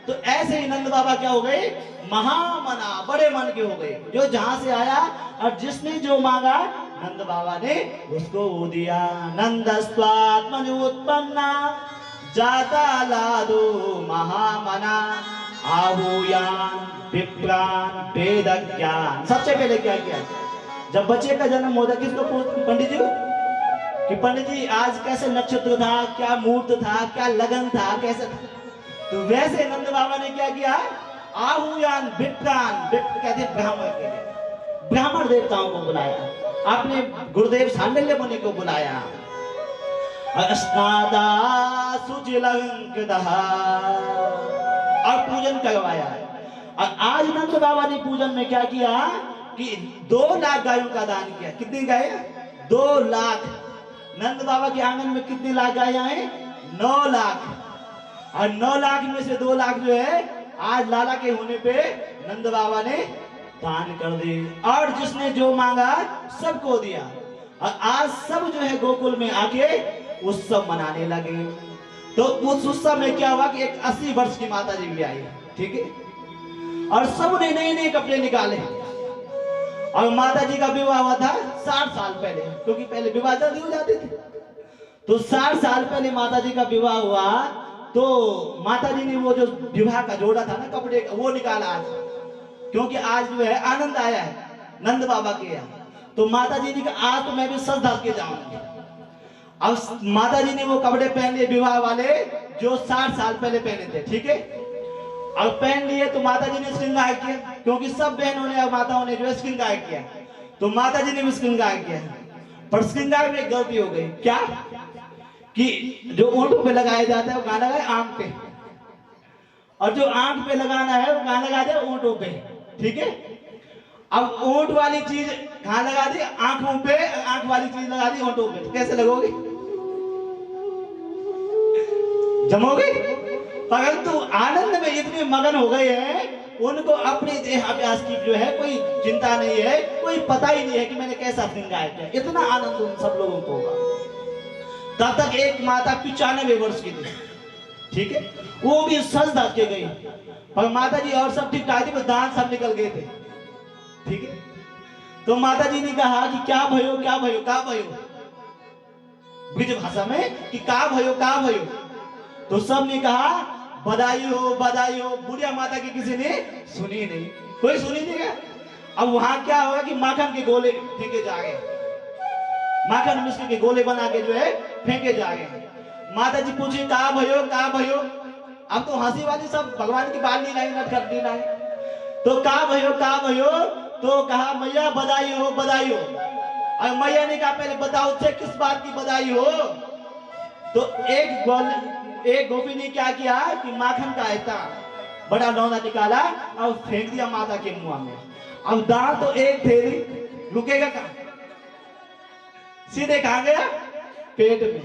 तो ऐसे ही नंद बाबा क्या हो गए, महामना, बड़े मन के हो गए। जो जहां से आया और जिसने जो मांगा नंद बाबा ने उसको वो दिया। नंदस्त्वात्मज उत्पन्ना जाता लादो महामना आहूयान विप्रान वेद ज्ञान। सबसे पहले क्या किया, जब बच्चे का जन्म होता किसको पूछते पंडित जी कि पंडित जी आज कैसे नक्षत्र था, क्या मुहूर्त था, क्या लगन था, कैसे था? तो वैसे नंद बाबा ने क्या किया, आहूयान विप्रान, विप्र कहते हैं ब्राह्मण के लिए, ब्राह्मण देवताओं को बुलाया। आपने गुरुदेव सांडल्य मुनि को बुलाया। स्नादा सुचिलंकृतः और पूजन करवाया। और आज नंद बाबा ने पूजन में क्या किया कि 2 लाख गायों का दान किया। कितनी गाय? 2 लाख। नंद बाबा के आंगन में कितनी लाख गायें हैं? 9 लाख। और 9 लाख में से 2 लाख जो है आज लाला के होने पे नंद बाबा ने दान कर दी। और जिसने जो मांगा सबको दिया। और आज सब जो है गोकुल में आके उत्सव मनाने लगे। तो उस उत्सव में क्या हुआ कि एक 80 वर्ष की माता जी भी आई, ठीक है, और सब ने नए नए कपड़े निकाले। और माता जी का विवाह हुआ था 60 साल पहले, क्योंकि पहले विवाह जल्दी हो जाते थे। तो 60 साल पहले माता जी का विवाह हुआ, तो माता जी ने वो जो विवाह का जोड़ा था ना कपड़े का, वो निकाला आज, क्योंकि आज जो है आनंद आया है नंद बाबा के यहाँ। तो माता जी ने कहा आज तो मैं भी सज धज के जाऊंगी। अब माता जी ने वो कपड़े पहन लिए विवाह वाले जो 60 साल पहले पहने थे, ठीक है। अब पहन लिए तो माता जी ने श्रृंगार किया, क्योंकि सब बहनों ने और माताओं ने जो है श्रृंगार किया, तो माता जी ने भी श्रृंगार किया। पर श्रृंगार में एक गलती हो गई, क्या कि जो ओंठों पे लगाया जाता है वो कहाँ लगाए, आंख पे, और जो आंख पे लगाना है वो कहाँ लगा दे, ओंठों पे, ठीक है। अब ओंठ वाली चीज कहाँ लगा दी, आंखों पे, आंख वाली चीज लगा दी ओंठों पे, तो कैसे लगोगे, जमोगे। परंतु आनंद में इतने मगन हो गए हैं, उनको अपने देह अभ्यास की जो है कोई चिंता नहीं है, कोई पता ही नहीं है कि मैंने कैसा श्रृंगार किया। इतना आनंद उन सब लोगों को होगा। तब तक एक माता 95 वर्ष की थी, ठीक है, वो भी सज धज के गई। पर माता जी और सब ठीक ठाक थे, दांत सब निकल गए थे, ठीक है। तो माता जी ने कहा कि क्या भयो, क्या भयो, क्या भयो, ब्रिज भाषा में कि का भयो, का भयो। तो सब ने कहा बधाई हो, बधाई हो। बुढ़िया माता की किसी ने सुनी नहीं, कोई सुनी नहीं गया। अब वहां क्या हुआ कि माखन के गोले फेंके जा गए, माखन मिश्री के गोले बना के जो है फेंके जा गए। माता जी पूछी कहा भयो, कहा भयो। अब तो हंसी वाली सब भगवान की बात नहीं लाई, नटखट नहीं लाई। तो कहा भयो, कहा भयो। तो कहा मैया बधाई हो, बधाई हो। और मैया ने कहा पहले बताओ थे किस बात की बधाई हो। तो एक गोपी ने क्या किया कि माखन का इतना बड़ा लौंदा निकाला और फेंक दिया माता के मुंह में। अब दांत तो एक थे, रुकेगा कहां, सीधे कहां गया, पेट में।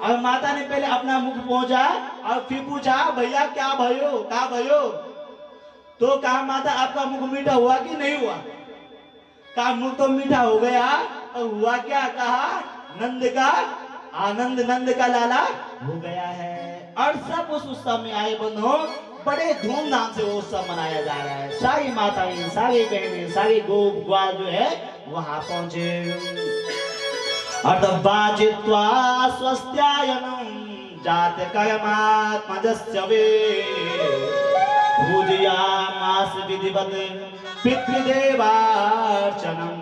और माता ने पहले अपना मुख पहुंचा और फिर पूछा भैया क्या भयो, क्या भयो। तो कहा माता आपका मुख मीठा हुआ कि नहीं हुआ। कहा मुख तो मीठा हो गया, और हुआ क्या, कहा नंद का आनंद, नंद का लाला हो गया है। और सब उस उत्सव में आए बंधुओं, बड़े धूमधाम से वो उत्सव मनाया जा रहा है। सारी माताएं, सारी बहनें, सारी गोप ग्वाल जो है वहां पहुंचे। अर्धवाचित्वा स्वस्त्यायनं जात कर्मात्मजस्य वे पूजयामास विधिवत पितृदेवार्चनं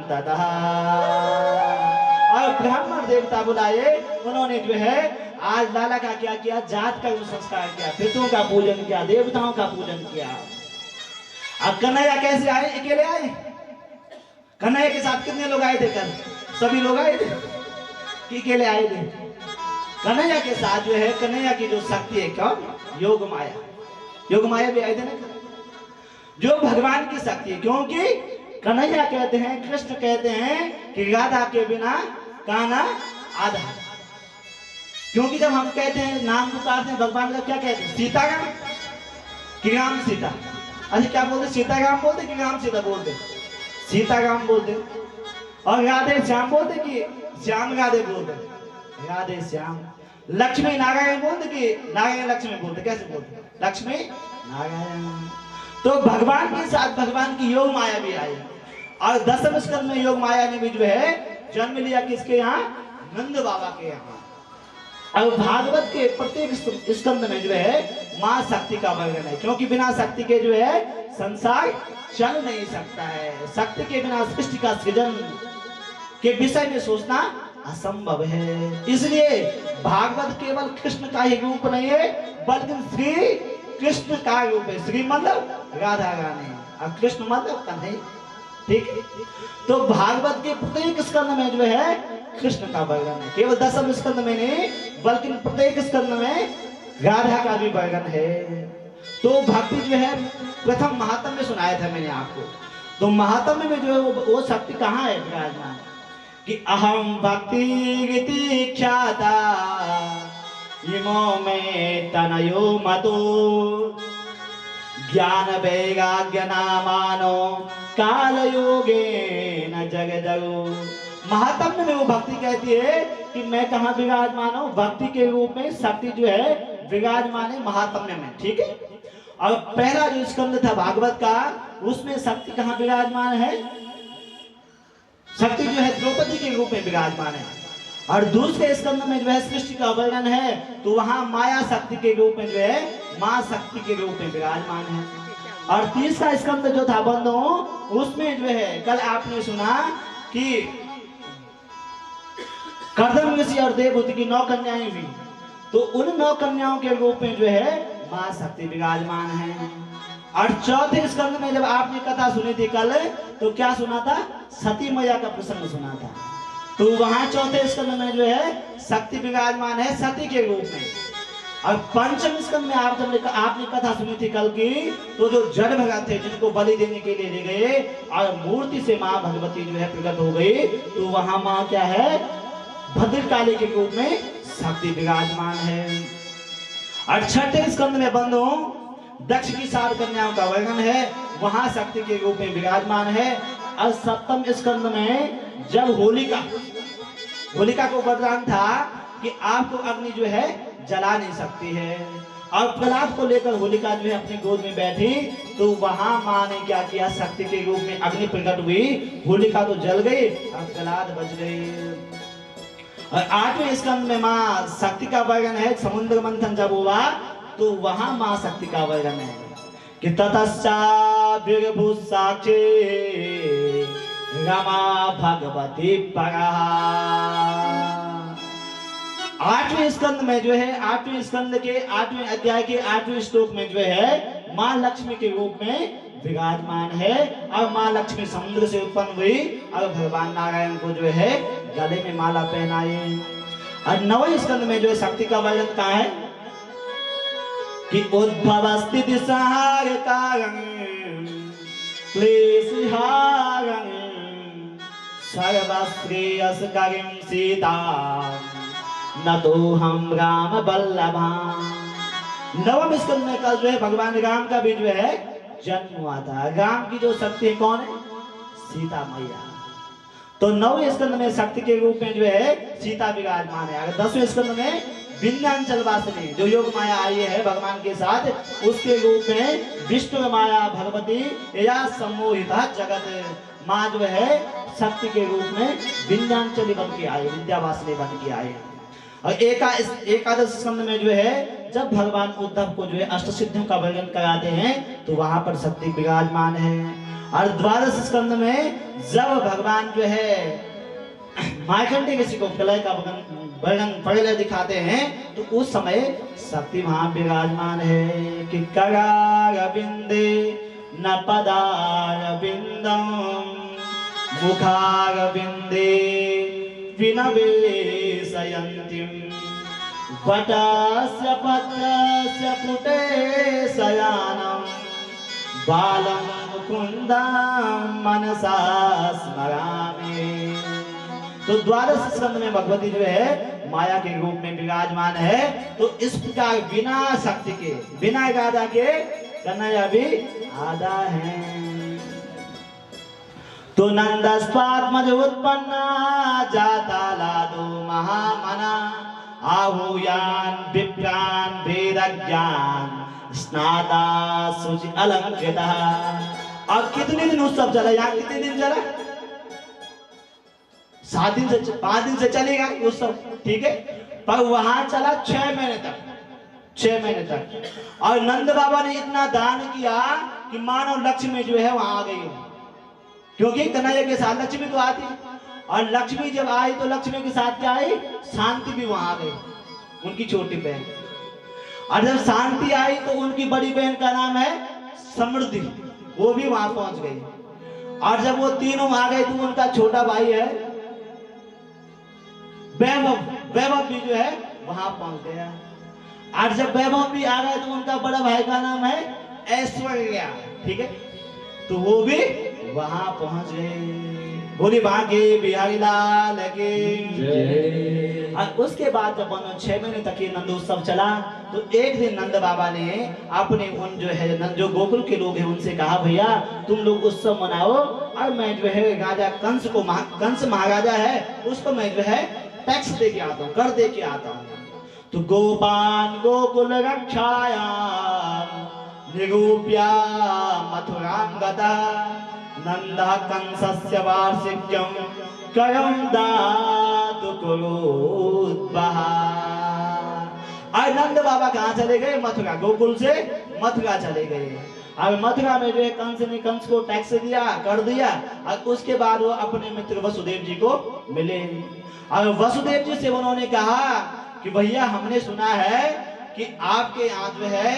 ततः। और ब्राह्मण देवता बुलाए, उन्होंने जो है आज लाला का क्या किया, जात का संस्कार किया, पितरों का पूजन किया, देवताओं का पूजन किया। अब कन्हैया कैसे आए, अकेले आए। कन्हैया के साथ कितने लोग आए थे कल, सभी लोग आए थे कि अकेले आए थे। कन्हैया के साथ जो है, कन्हैया की जो शक्ति है कौन, योग माया, योग माया भी आए थे ना, जो भगवान की शक्ति है। क्योंकि कन्हैया कहते हैं, कृष्ण कहते हैं कि राधा के बिना कान्हा आधा। क्योंकि जब हम कहते हैं नाम पुकारते हैं भगवान का, क्या कहते हैं? सीताराम कि राम सीता? अरे क्या बोलते? सीताराम बोलते कि राम सीता बोलते? सीताराम बोलते। और राधे श्याम बोलते कि श्याम राधे बोलते? राधे श्याम। लक्ष्मी नारायण बोलते कि नारायण लक्ष्मी बोलते? कैसे बोलते? लक्ष्मी नारायण। तो भगवान के साथ भगवान की योग माया भी आई, और दसम स्कंद में योग माया ने भी जो है जन्म लिया किसके यहाँ? नंद बाबा के यहाँ। और भागवत के प्रत्येक स्कंद में जो है माँ शक्ति का वर्णन है, क्योंकि बिना शक्ति के जो है संसार चल नहीं सकता है। शक्ति के बिना सृष्टि का सृजन के विषय में सोचना असंभव है। इसलिए भागवत केवल कृष्ण का ही रूप नहीं है, बल्कि श्री कृष्ण का रूप है। श्री मतलब राधा रानी, और कृष्ण मतलब कन्हैया। ठीक है, तो भागवत के प्रत्येक स्कंद में जो है कृष्ण का वर्णन है। केवल दसम स्कंद में नहीं, बल्कि प्रत्येक स्कंद में राधा का भी वर्णन है। तो भक्ति जो है प्रथम महात्म्य में सुनाया था मैंने आपको। तो महात्म्य में जो है वो शक्ति कहाँ है विराजमान? कि अहम भक्ति रीति ख्याता इमो में तनयो मतो ज्ञान वैराग्य नामानो काल योगे न जग जगो। महात्म्य में वो भक्ति कहती है कि मैं कहाँ विराजमान हूँ? भक्ति के रूप में शक्ति जो है विराजमान है महात्म्य में। ठीक है, और पहला जो स्कंद था भागवत का, उसमें शक्ति कहाँ विराजमान है? शक्ति जो है द्रौपदी के रूप में विराजमान है। और दूसरे स्कंद में जो है सृष्टि का वर्णन है, तो वहां माया शक्ति के रूप में जो है मां शक्ति के रूप में विराजमान है। और तीसरा स्कंद जो था बंधुओं, उसमें जो है कल आपने सुना कि कर्दम ऋषि और देवहूति की 9 कन्याएं हुई, तो उन 9 कन्याओं के रूप में जो है मां शक्ति विराजमान है। और चौथे स्कंद में जब आपने कथा सुनी थी कल, तो क्या सुना था? सती मैया का प्रसंग सुना था। तो वहां चौथे स्कंद में जो है शक्ति विराजमान है सती के रूप में। और पंचम स्कंद में आपने कथा सुनी थी कल की, तो जो जड़ भगत थे जिनको बलि देने के लिए ले गए और मूर्ति से मां भगवती जो है प्रकट हो गई, तो वहां मां क्या है? भद्रकाली के रूप में शक्ति विराजमान है। और छठे स्कंद में बंधुओं दक्ष की 7 कन्याओं का वर्णन है, वहां शक्ति के रूप में विराजमान है। और सप्तम स्कंद में जब होलिका को वरदान था कि आपको अग्नि जो है जला नहीं सकती है, और प्रहलाद को लेकर होलिका जो है अपनी गोद में बैठी, तो वहां मां ने क्या किया? शक्ति के रूप में अग्नि प्रकट हुई, होलिका तो जल गई और प्रहलाद बच गई। और 8वें स्कंद में मां शक्ति का वर्णन है। समुद्र मंथन जब हुआ, तो वहां मां शक्ति का वर्णन है कि ततश्चाभिर्भुसाक्षी रमा भगवती परा। 8वें स्कंद में जो है 8वें स्कंद के 8वें अध्याय के 8वें श्लोक में जो है मां लक्ष्मी के रूप में विराजमान है। और मां लक्ष्मी समुद्र से उत्पन्न हुई और भगवान नारायण को जो है गले में माला पहनाई। और 9वें स्कंद में जो है शक्ति का वर्णन कहाँ है? कि उद्भव स्थिति संहार कारण क्लेशहारण सर्वश्रेयस्करीं सीता न तो हम राम बल्लभा। 9वें स्कंद में कल जो है भगवान राम का भी जो है जन्म हुआ था। राम की जो शक्ति है कौन है? सीता मैया। तो 9वें स्कंद में शक्ति के रूप में जो है सीता विराजमान है। अगर 10वें स्कंद में विंध्याचल वासिनी जो योग माया आई है भगवान के साथ, उसके रूप में विष्णु माया भगवती या सम्मोहिता जगत माँ जो है शक्ति के रूप में विंध्याचली बन के आई, विद्यावासिनी बन के आई। और एकादश स्कंद में जो है जब भगवान उद्धव को जो है अष्ट सिद्धियों का वर्णन कराते हैं, तो वहां पर शक्ति विराजमान है। और द्वादश स्कंद में जब भगवान जो है मार्कंडेय ऋषि को प्रलय का वर्णन पहले दिखाते हैं, तो उस समय शक्ति वहां विराजमान है कि करारविंदे न पदारविंदम मुखारविंदे विनवेशयन्तीं वटस्य पत्रस्य पुटे शयानं बालं मुकुंदम मनसा स्मरामि। तो द्वादश स्कंद में भगवती जो है माया के रूप में विराजमान है। तो इस प्रकार बिना शक्ति के, बिना गादा के कन्हैया भी आधा है। तो नंदस्वात्मज उत्पन्ना जाता लादो महामना आहूयान विप्रान वेदज्ञान स्नाता सुचि अलंकृता। अब कितने दिन उत्सव चला? यहाँ कितने दिन चला? 7 दिन से 5 दिन से चलेगा उत्सव, ठीक है। पर वहां चला 6 महीने तक, 6 महीने तक। और नंद बाबा ने इतना दान किया कि मानो लक्ष्मी जो है वहां आ गई हो, क्योंकि कन्हैया के साथ लक्ष्मी तो आती, और लक्ष्मी जब आई तो लक्ष्मी के साथ क्या आई? शांति भी वहां आ गई, उनकी छोटी बहन। और जब शांति आई तो उनकी बड़ी बहन का नाम है समृद्धि, वो भी वहां पहुंच गई। और जब वो तीनों आ गए तो उनका छोटा भाई है वैभव, वैभव भी जो है वहां पहुंच गया। और जब वैभव भी आ गए तो उनका बड़ा भाई का नाम है ऐश्वर्या, ठीक है, तो वो भी वहां पहुंच गए। बोली बांके बिहारी लाल के जय। और उसके बाद जब 6 महीने तक ये नंदोत्सव चला तो एक दिन नंद बाबा ने अपने उन जो है जो गोकुल के लोग हैं उनसे कहा, भैया तुम लोग उत्सव मनाओ और मैं जो है राजा कंस को, कंस महाराजा है उसको मैं जो है टैक्स दे के आता हूँ, कर दे के आता हूँ। तो गोपान गोकुल रक्षाया निरूप्या मथुरां गता नंदः कंसस्य वार्षिक्यं कयं दातु कुरुद्वहा। और नंद बाबा कहाँ चले गए? मथुरा, गोकुल से मथुरा चले गए। अब मथुरा में जो है कंस ने कंस को टैक्स दिया, कर दिया। और उसके बाद वो अपने मित्र वसुदेव जी को मिले। और वसुदेव जी से उन्होंने कहा कि भैया हमने सुना है कि आपके यहाँ जो है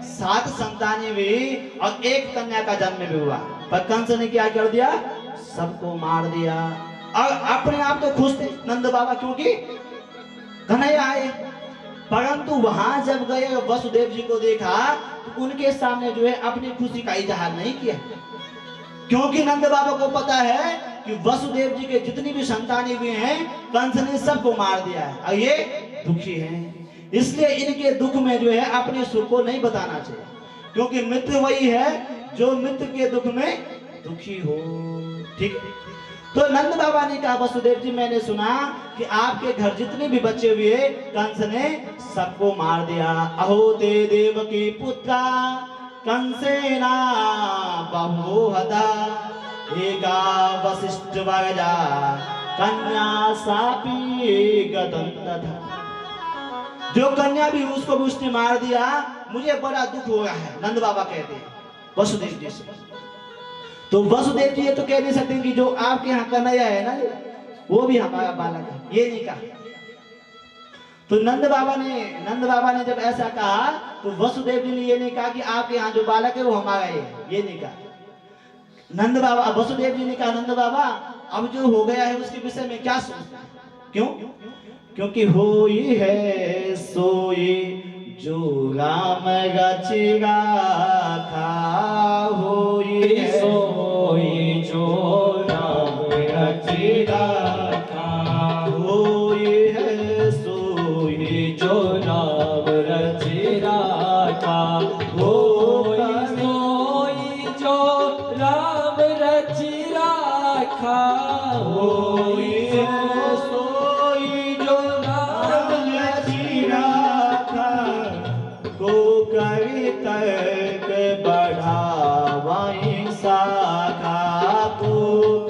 7 संतानें हुई और 1 कन्या का जन्म भी हुआ, पर कंस ने क्या कर दिया? सबको मार दिया। और अपने आप तो खुश थे नंद बाबा क्योंकि कन्हैया आए, परंतु वहां जब गए वसुदेव जी को देखा तो उनके सामने जो है अपनी खुशी का इजहार नहीं किया, क्योंकि नंद बाबा को पता है कि वसुदेव जी के जितनी भी संतानें हुए हैं कंस ने सबको मार दिया है और ये दुखी हैं। इसलिए इनके दुख में जो है अपने सुख को नहीं बताना चाहिए, क्योंकि मित्र वही है जो मित्र के दुख में दुखी हो, ठीक। तो नंद बाबा ने कहा, वसुदेव जी मैंने सुना कि आपके घर जितने भी बच्चे हुए कंस ने सबको मार दिया। अहो ते देव की पुत्रा कंसेना बहुहता एका वशिष्ठ वरजा कन्या सापी गतं तथा। जो कन्या भी उसको भी उसने मार दिया, मुझे बड़ा दुख हो रहा है, नंद बाबा कहते हैं वसुदेव जी से। तो वसुदेव जी ये तो कह नहीं सकते कि जो आपके यहाँ कन्हैया है ना वो भी हमारा बालक है, ये नहीं कहा। तो नंद बाबा ने जब ऐसा कहा तो वसुदेव जी ने ये नहीं कहा कि आपके यहाँ जो बालक है वो हमारा है, ये नहीं कहा। वसुदेव जी ने कहा, नंद बाबा अब जो हो गया है उसके विषय में क्या सोचना है? क्यों? क्योंकि होई है सोई जो राम रचिगा था, होई है सोई जो राम रचिगा था, होई है सोई जो राम रचिगा था, होई सोई जो राम रचिगा था, होई सोई जो राम रचिगा था, को करी तर्क बढ़ावाई शाखा, को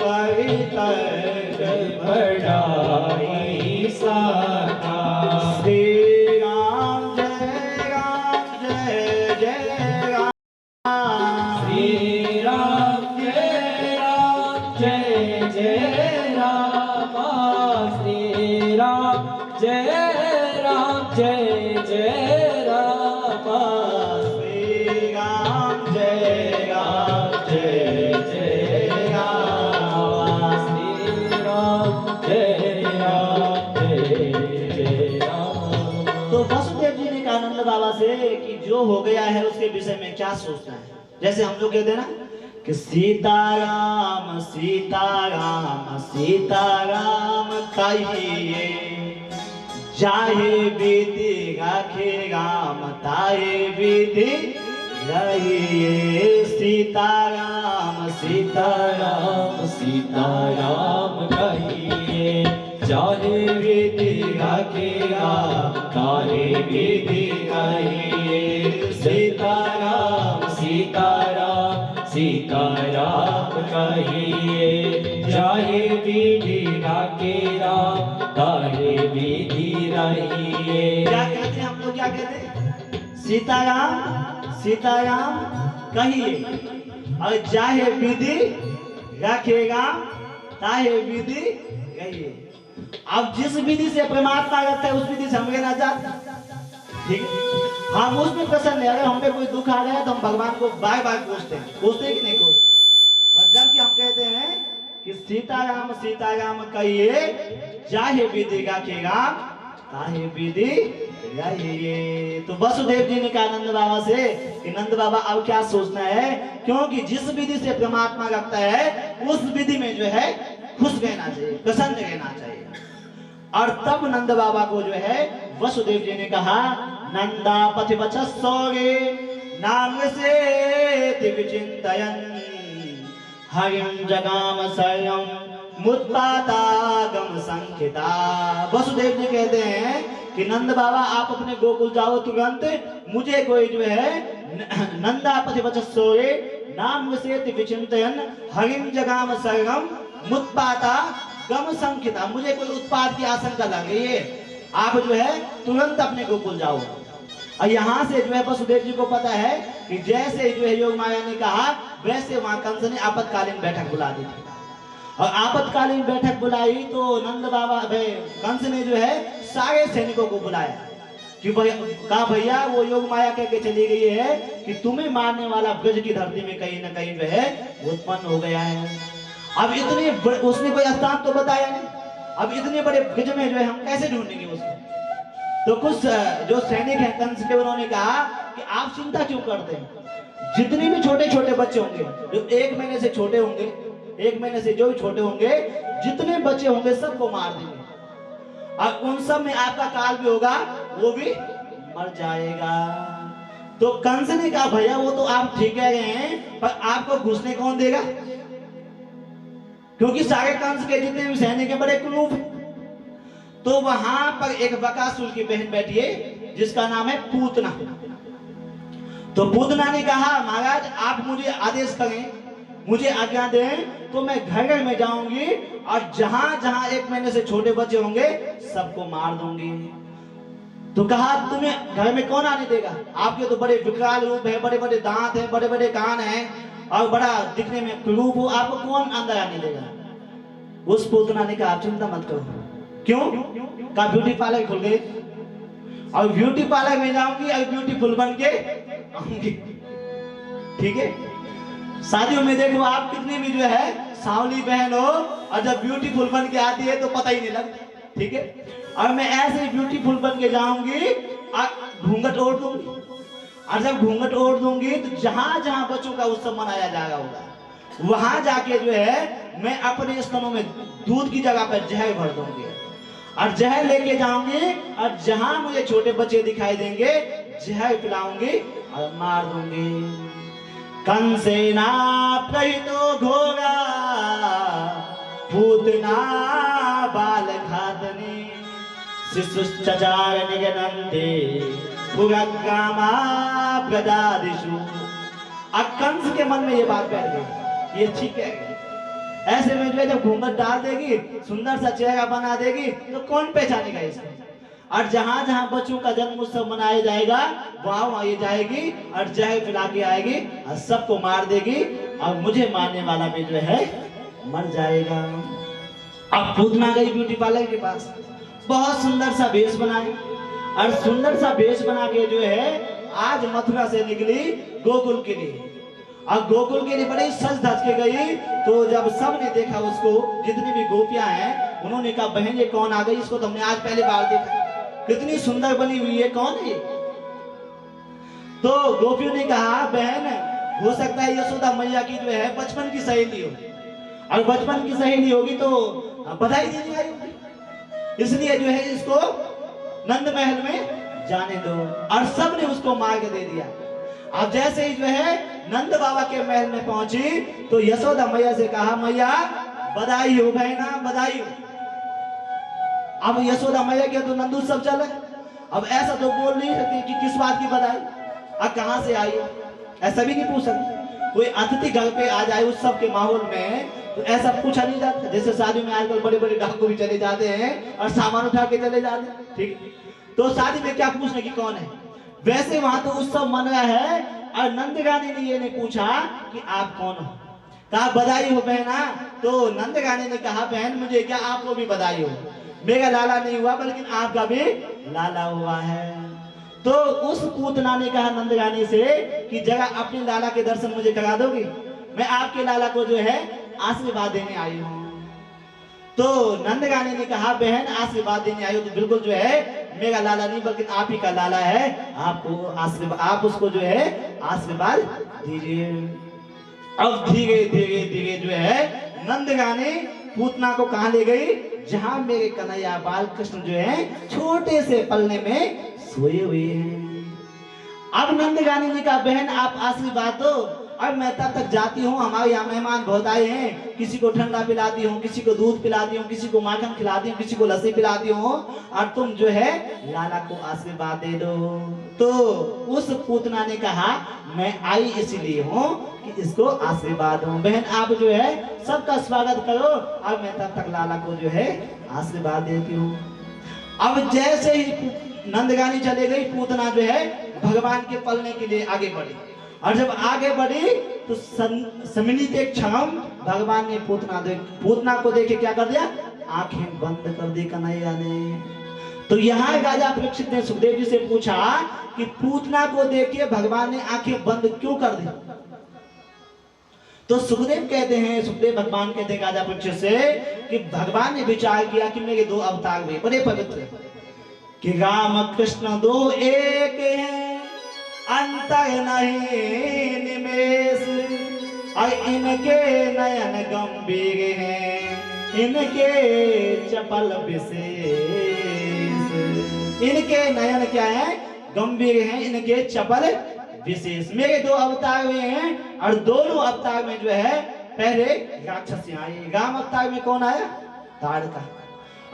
करी तर्क बढ़ाई शाखा। श्री राम जय जय राम, श्री राम जय जय राम, श्री राम जय जय राम, श्री राम जय जय राम, श्री राम जय राम। तो वसुदेव जी ने कहा नंद बाबा से कि जो हो गया है उसके विषय में क्या सोचना है। जैसे हम लोग कहते हैं ना कि सीताराम सीताराम सीताराम कहिए, जाहे विधि राखे राम ताहे विधि रहिए। सीताराम सीताराम सीताराम कहिए, जाहे विधि राखेगा ताहे विधि रहिए। सीताराम सीताराम सीताराम कहिए, जाहे विधि राखेगा ताहे विधि रहिए। क्या कहते हैं हम लोग, क्या कहते हैं? सीताराम सीताराम कहिए और जाहे विधि रखेगा ताहे विधि रहिए। अब जिस विधि से परमात्मा रहता है उस विधि से हम रहना चाहते हैं, ठीक है। हम उसमें प्रसन्न है। अगर हमें कोई दुख आ गया तो हम भगवान को बार बार पूछते हैं कि नहीं पूछते। और जबकि हम कहते हैं कि सीताराम सीताराम कहिए, जाहे विधि रखेगा ताहे विधि रहिए। तो वसुदेव जी ने कहा नंद बाबा से कि नंद बाबा अब क्या सोचना है, क्योंकि जिस विधि से परमात्मा रखता है उस विधि में जो है खुश रहना चाहिए, प्रसन्न रहना चाहिए। और तब नंद बाबा को जो है वसुदेव जी ने कहा, नंदा पथि वचस्सोगे नाम से दिव्य चिंतयन, हरिम जगाम सरयम मुत्पातागम संखिता। वसुदेव जी कहते हैं कि नंद बाबा आप अपने गोकुल जाओ तुरंत, मुझे कोई जो है नंदापति वचस्सोरे नाम से विचिंतयन हरिम जगाम सरगम मुत्पाता गम संखिता, मुझे कोई उत्पाद की आशंका लग रही है, आप जो है तुरंत अपने गोकुल जाओ। और यहाँ से जो है वसुदेव जी को पता है कि जैसे जो है योग माया ने कहा वैसे वहां कंस ने आपातकालीन बैठक बुला दी थी। और आपातकालीन बैठक बुलाई तो नंद बाबा कंस ने जो है सारे सैनिकों को बुलाया कि कहा भैया वो योग माया कह के चली गई है कि तुम्हें मारने वाला ब्रज की धरती में कहीं ना कहीं जो है उत्पन्न हो गया है। अब इतने उसने कोई स्थान तो बताया नहीं, अब इतने बड़े ब्रज में जो है हम कैसे ढूंढेंगे उसको। तो कुछ जो सैनिक हैं कंस के, उन्होंने कहा कि आप चिंता क्यों करते हैं, जितने भी छोटे छोटे बच्चे होंगे जो 1 महीने से छोटे होंगे, 1 महीने से जो भी छोटे होंगे, जितने बच्चे होंगे सबको मार देंगे। और उन सब में आपका काल भी होगा, वो भी मर जाएगा। तो कंस ने कहा भैया वो तो आप ठीक कह रहे हैं, पर आपको घुसने कौन देगा, क्योंकि सारे कंस के जितने भी सैनिक हैं बड़े कुरूप। तो वहां पर एक बकासुर की बहन बैठी है जिसका नाम है पूतना। तो पूतना ने कहा महाराज आप मुझे आदेश करें, मुझे आज्ञा दें तो मैं घर घर में जाऊंगी और जहां जहां 1 महीने से छोटे बच्चे होंगे सबको मार दूंगी। तो कहा तुम्हें घर में कौन आने देगा, आपके तो बड़े विकराल रूप है, बड़े बड़े दांत हैं, बड़े बड़े कान हैं और बड़ा दिखने में कुरूप हो, आपको कौन अंदर आने देगा। उस पूतना ने कहा आप चिंता मत करो। क्यों? कहा ब्यूटी पार्लर खुल गई और ब्यूटी पार्लर में जाऊंगी और ब्यूटीफुल बन के आऊंगी, ठीक है। शादियों में देखो आप कितनी भी जो है सावली बहन हो और जब ब्यूटीफुल बन के आती है तो पता ही नहीं लगता, ठीक है। और मैं ऐसे ही ब्यूटीफुल बन के जाऊंगी और घूंघट ओढ़ दूंगी, और जब घूंघट ओढ़ दूंगी तो जहां जहां बच्चों का उत्सव मनाया जा रहा होगा वहां जाके जो है मैं अपने स्तनों में दूध की जगह पर जहर भर दूंगी और जहर लेके जाऊंगी और जहां मुझे छोटे बच्चे दिखाई देंगे जहर पिलाऊंगी और मार दूंगी। कंसेना प्रहितो घोरा पूतना बाल घातनी शिशुश्चचार निगनन्ते पुरग्रामा प्रदादिषु। अब कंस के मन में ये बात बैठ गई, ये ठीक है, ऐसे में जो है जब घूंघट डाल देगी सुंदर सा चेहरा बना देगी तो कौन पहचानेगा इसको। और जहां जहां बच्चों का जन्म उत्सव मनाया जाएगा वहां ये जाएगी और जहर पिला के आएगी और सबको मार देगी और मुझे मारने वाला भी जो है मर जाएगा। अब पूतना गई ब्यूटी पार्लर के पास, बहुत सुंदर सा भेष बनाए और सुंदर सा भेष बना के जो है आज मथुरा से निकली गोकुल के लिए। और गोकुल के लिए बड़ी सज धज के गई। तो जब सब ने देखा उसको, जितनी भी गोपियां हैं उन्होंने कहा बहन ये कौन आ गई, इसको तो हमने आज पहली बार देखा, कितनी सुंदर बनी हुई है, कौन है? तो गोपियों ने कहा बहन हो सकता है यशोदा मैया की जो है बचपन की सहेली हो, और बचपन की सहेली होगी तो बधाई देने आई होगी, इसलिए जो है इसको नंद महल में जाने दो। और सबने उसको मार के दे दिया। अब जैसे ही जो है नंद बाबा के महल में पहुंची तो यशोदा मैया से कहा, मैया बधाई हो बहना, बधाई हो। अब यशोदा मैया के तो नंद उत्सव चल है, अब ऐसा तो बोल नहीं सकती कि किस बात की बधाई, अब कहां से आई, ऐसा भी नहीं पूछ सकती। कोई अतिथि घर पे आ जाए उत्सव के माहौल में तो ऐसा पूछा नहीं जाता। जैसे शादी में आजकल बड़े बड़े डाकू भी चले जाते हैं और सामान उठा के चले जाते हैं, ठीक, तो शादी में क्या पूछने की कौन है, वैसे वहां तो उत्सव मन रहा है। और नंदगानी ने ये नहीं पूछा कि आप कौन हो, कहा बधाई हो बहना। तो नंदगानी ने कहा, बहन मुझे क्या, आपको भी बधाई हो, मेरा लाला नहीं हुआ बल्कि आपका भी लाला हुआ है। तो उस पूतना ने कहा नंदगानी से कि जगह अपने लाला के दर्शन मुझे करा दोगी, मैं आपके लाला को जो है आशीर्वाद देने आई हूँ। तो नंदगानी ने कहा, बहन आशीर्वाद देने आई हो तो बिल्कुल जो है मेरा लाला नहीं बल्कि आप ही का लाला है, आपको आशीर्वाद, आप उसको जो है आशीर्वाद दीजिए। अब धीरे धीरे धीरे जो है नंदगानी पूतना को कहां ले गई, जहां मेरे कन्हैया बाल कृष्ण जो है छोटे से पलने में सोए हुए हैं। अब नंदगानी ने कहा, बहन आप आशीर्वाद दो, अब मैं तब तक जाती हूँ, हमारे यहाँ मेहमान बहुत आए हैं, किसी को ठंडा पिलाती हूँ, किसी को दूध पिलाती हूँ, किसी को माखन खिलाती हूँ, किसी को लस्सी पिलाती हूँ, और तुम जो है लाला को आशीर्वाद दे दो। तो उस पूतना ने कहा, मैं आई इसलिए हूँ कि इसको आशीर्वाद दूं, बहन आप जो है सबका स्वागत करो, और मैं तब तक लाला को जो है आशीर्वाद देती हूँ। अब जैसे ही नंदगानी चले गई, पूतना जो है भगवान के पलने के लिए आगे बढ़ी, और जब आगे बढ़ी तो सम्मिलित एक क्षण भगवान ने पूतना को देखे क्या कर दिया, आंखें बंद कर दी कन्हैया ने। तो यहाँ राजा परीक्षित ने सुखदेव जी से पूछा कि पूतना को देखे भगवान ने आंखें बंद क्यों कर दी। तो सुखदेव कहते हैं, सुखदेव भगवान कहते हैं राजा परीक्षित से कि भगवान ने विचार किया कि मेरे दो अवतार हुए बड़े पवित्र, कि राम कृष्ण दो एक हैं, अंतर नहीं निमेष, और इनके नयन गंभीर हैं, इनके चपल विशेष। इनके नयन क्या है, गंभीर हैं, इनके चपल विशेष। मेरे दो अवतार हुए हैं, और दोनों अवतार में जो है पहले राक्षस आए। राम अवतार में कौन आया, ताड़का,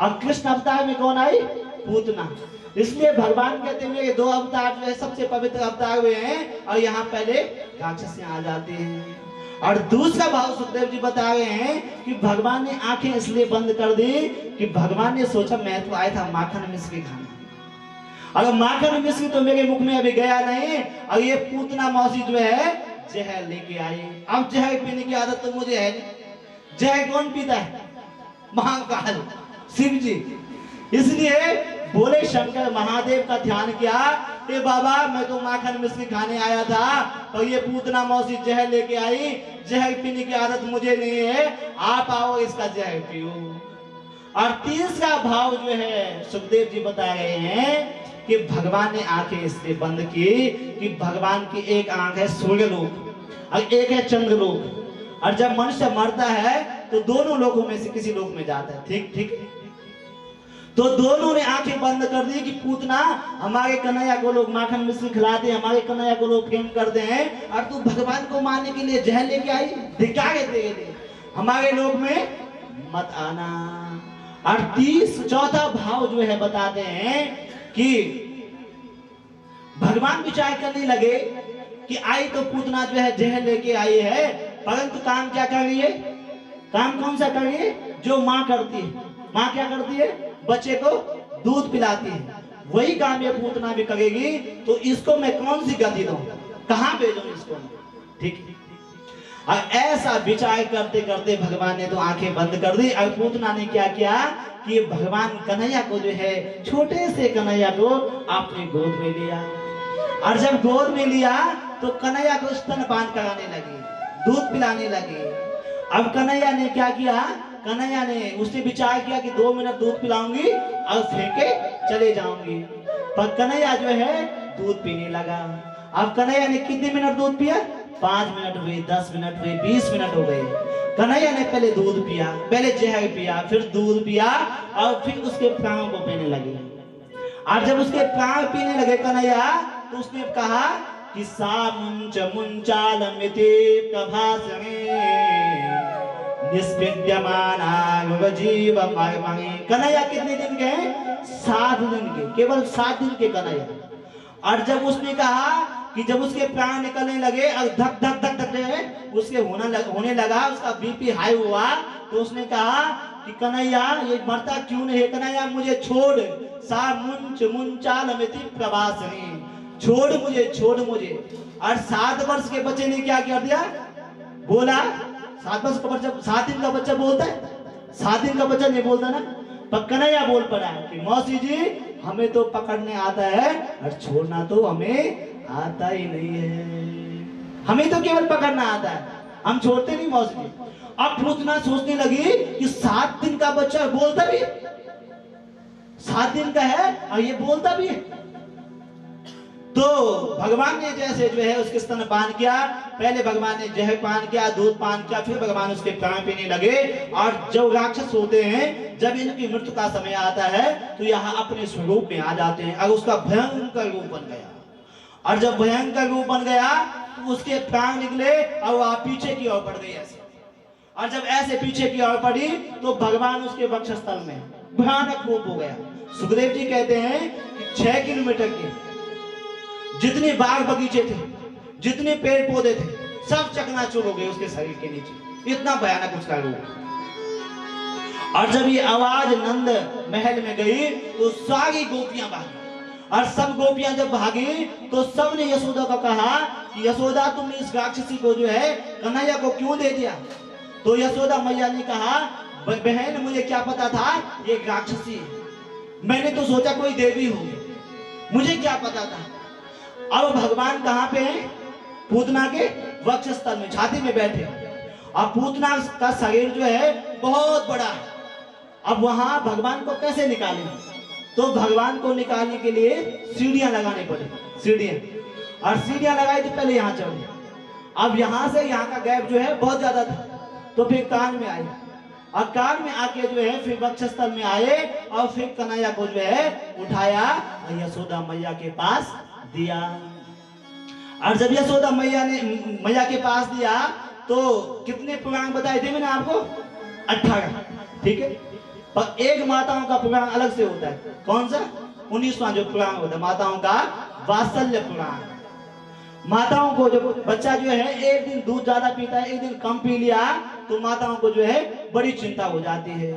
और कृष्ण अवतार में कौन आई, पूतना। इसलिए भगवान कहते हैं मेरे दो अवतार जो है सबसे पवित्र अवतार हुए हैं, और यहाँ पहले राक्षस आ जाते हैं। और दूसरा भाव सुखदेव जी बता रहे हैं कि भगवान ने आंखें इसलिए बंद कर दी कि भगवान ने सोचा मैं तो आया था माखन मिश्री खाने, अगर माखन मिश्री तो मेरे मुख में अभी गया नहीं, और ये पूतना मौसी जो है जहर लेके आई। अब जहर पीने की आदत तो मुझे है नहीं, जहर कौन पीता है, महाकाल शिव जी। इसलिए बोले शंकर महादेव का ध्यान किया, ए बाबा मैं तो माखन मिश्री खाने आया था, और ये पूतना मौसी जहर लेके आई, जहर पीने की आदत मुझे नहीं है, आप आओ इसका जहर पियो। और तीसरा भाव जो है सुखदेव जी बता रहे हैं कि भगवान ने आंखें इसलिए बंद की कि भगवान की एक आंख है सूर्य लोक और एक है चंद्र लोक, और जब मनुष्य मरता है तो दोनों लोकों में से किसी लोक में जाता है, ठीक ठीक। तो दोनों ने आंखें बंद कर दी कि पूतना हमारे कन्हैया को लोग माखन मिश्री खिलाते हैं, हमारे कन्हैया को लोग प्रेम करते हैं, और तू भगवान को मारने के लिए जहर लेके आई, क्या कहते हैं हमारे लोग में मत आना। और चौथा भाव जो है बताते हैं कि भगवान विचार करने लगे कि आई तो पूतना जो है जहर लेके आई है, परंतु काम क्या कर रही है, काम कौन सा कर रही है, जो माँ करती है। माँ क्या करती है, बच्चे को दूध पिलाती है, वही काम ये पूतना भी करेगी। तो इसको मैं कौन सी गति दूं, कहां भेजूं इसको, ठीक। और ऐसा विचार करते करते भगवान ने तो आंखें बंद कर दी, और पूतना ने क्या किया कि भगवान कन्हैया को जो है छोटे से कन्हैया को अपने गोद में लिया, और जब गोद में लिया तो कन्हैया को स्तनपान कराने लगी, दूध पिलाने लगी। अब कन्हैया ने क्या किया, कन्हैया ने उसने विचार किया कि 2 मिनट दूध पिलाऊंगी और फेंके चले जाऊंगी, पर कन्हैया जो है दूध पीने लगा। अब कन्हैया ने कितने मिनट दूध पिया, 5 मिनट हुए, 10 मिनट हुए, 20 मिनट हो गए। कन्हैया ने पहले दूध पिया, पहले जहर पिया, फिर दूध पिया और फिर उसके प्राणों को पीने लगे। और जब उसके प्राण पीने लगे कन्हैया, तो उसने कहा कि सा मुंच मुंचालमिति प्रभासने निष्विद्यमाना जीव मर्मणि। कन्हैया कितने दिन के? 7 दिन के, केवल 7 दिन के कन्हैया। और जब उसने कहा कि जब उसके प्राण निकलने लगे और धक धक धक धक उसके होने लगा, उसका बीपी हाई हुआ, तो उसने कहा कि कन्हैया ये मरता क्यों नहीं है? कन्हैया मुझे छोड़, सा मुंच मुंचालमिति प्रभासने, छोड़ मुझे, छोड़ मुझे। और 7 वर्ष के बच्चे ने क्या कर दिया? बोला। 7 वर्ष का बच्चा, 7 दिन का बच्चा बोलता है? 7 दिन का बच्चा नहीं बोलता ना। पर कन्हैया बोल पड़ा कि मौसी जी हमें तो पकड़ने आता है और छोड़ना तो हमें आता ही नहीं है। हमें तो केवल पकड़ना आता है, हम छोड़ते नहीं मौसी जी। अब पूतना सोचने लगी कि 7 दिन का बच्चा बोलता भी है, 7 दिन का है और ये बोलता भी है। तो भगवान ने जैसे जो है उसके स्तन पान किया, पहले भगवान ने जहर पान किया, दूध पान किया, फिर भगवान उसके प्राण पीने लगे। और जब राक्षस होते हैं, जब इनकी मृत्यु का समय आता है तो यहाँ अपने स्वरूप में आ जाते हैं और उसका भयंकर रूप बन गया। और जब भयंकर रूप बन गया तो उसके प्राण निकले और वह पीछे की ओर बढ़ गई ऐसे। और जब ऐसे पीछे की ओर पड़ी तो भगवान उसके वक्षस्थल में भयानक रूप हो गया। सुखदेव जी कहते हैं कि 6 किलोमीटर के जितने बाग बगीचे थे, जितने पेड़ पौधे थे, सब चकनाचूर हो गए उसके शरीर के नीचे, इतना भयानक उसका रूप। और जब ये आवाज नंद महल में गई तो सारी गोपियां भागी। और सब गोपियां जब भागी तो सब ने यशोदा को कहा कि यशोदा तुमने इस राक्षसी को जो है कन्हैया को क्यों दे दिया? तो यशोदा मैया ने कहा बहन मुझे क्या पता था ये राक्षसी है, मैंने तो सोचा कोई देवी होगी, मुझे क्या पता था। अब भगवान कहाँ पे हैं? पूतना के वक्षस्थल में, छाती में बैठे। अब पूतना का शरीर जो है बहुत बड़ा है। अब वहां भगवान को कैसे निकालें? तो भगवान को निकालने के लिए सीढ़ियां लगाने पड़े, सीढ़ियां। और सीढ़ियां लगाई तो पहले यहाँ चढ़े। अब यहाँ से यहाँ का गैप जो है बहुत ज्यादा था, तो फिर कान में आए और कान में आके जो है फिर वक्षस्थल में आए और फिर कन्हैया को जो है उठाया और यशोदा मैया के पास दिया। और जब यशोदा मैया के पास दिया तो कितने पुराण बताए थे मैंने आपको? 18, ठीक है। पर एक माताओं का पुराण अलग से होता है। कौन सा? 19वां जो पुराण होता है माताओं का, वात्सल्य पुराण। माताओं को जब बच्चा जो है एक दिन दूध ज्यादा पीता है, एक दिन कम पी लिया, तो माताओं को जो है बड़ी चिंता हो जाती है।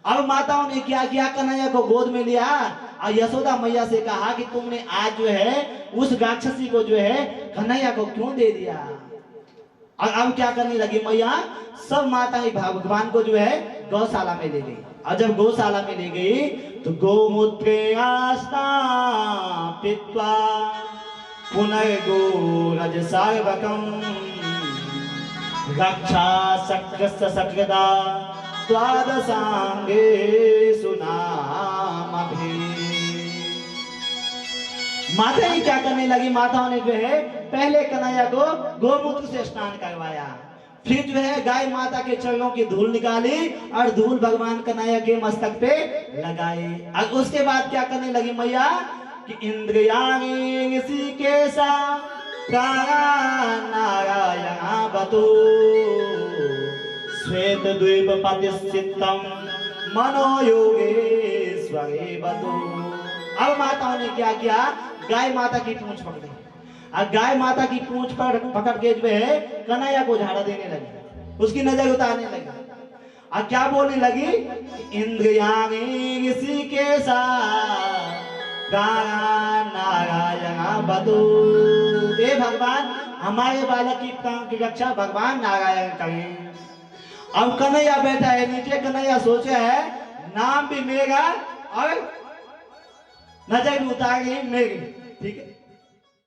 अब माताओं ने क्या किया? कन्हैया को गोद में लिया और यशोदा मैया से कहा कि तुमने आज जो है उस राक्षसी को जो है कन्हैया को क्यों दे दिया? और अब क्या करने लगी मैया? सब माताएं भगवान को जो है गौशाला में ले गई। और जब गौशाला में ले गई तो गोमूत्रे आस्था पित्वा पुनर्गो रजसार्वकम रक्षा सक्रस्य सक्रदा द्वादशांगे सुनामभि। माताएं क्या करने लगी? माताओं ने जो है पहले कन्हैया को गोमूत्र से स्नान करवाया, फिर जो है गाय माता के चरणों की धूल निकाली और धूल भगवान कन्हैया के मस्तक पे लगाई। और उसके बाद क्या करने लगी मैया कि इंद्रियाणि ऋषिकेशा नारायण बतो श्वेत द्वीप पतिस्थितम मनोयोगेश्वरे बतो। अब माताओं ने क्या किया? गाय माता की पूंछ पकड़ी और गाय माता की पूंछ पकड़ के जो है कन्हैया को झाड़ा देने लगी, उसकी नजर उतारने लगी। और क्या बोलने लगी? इंद्रियाणि ऋषिकेशा नारायण बतो। हे भगवान हमारे बालक की प्राण की रक्षा भगवान नारायण करें। अब कन्हैया बैठा है नीचे, कन्हैया सोचा है नाम भी मेरा और नजर भी उतार गई मेरी, ठीक है।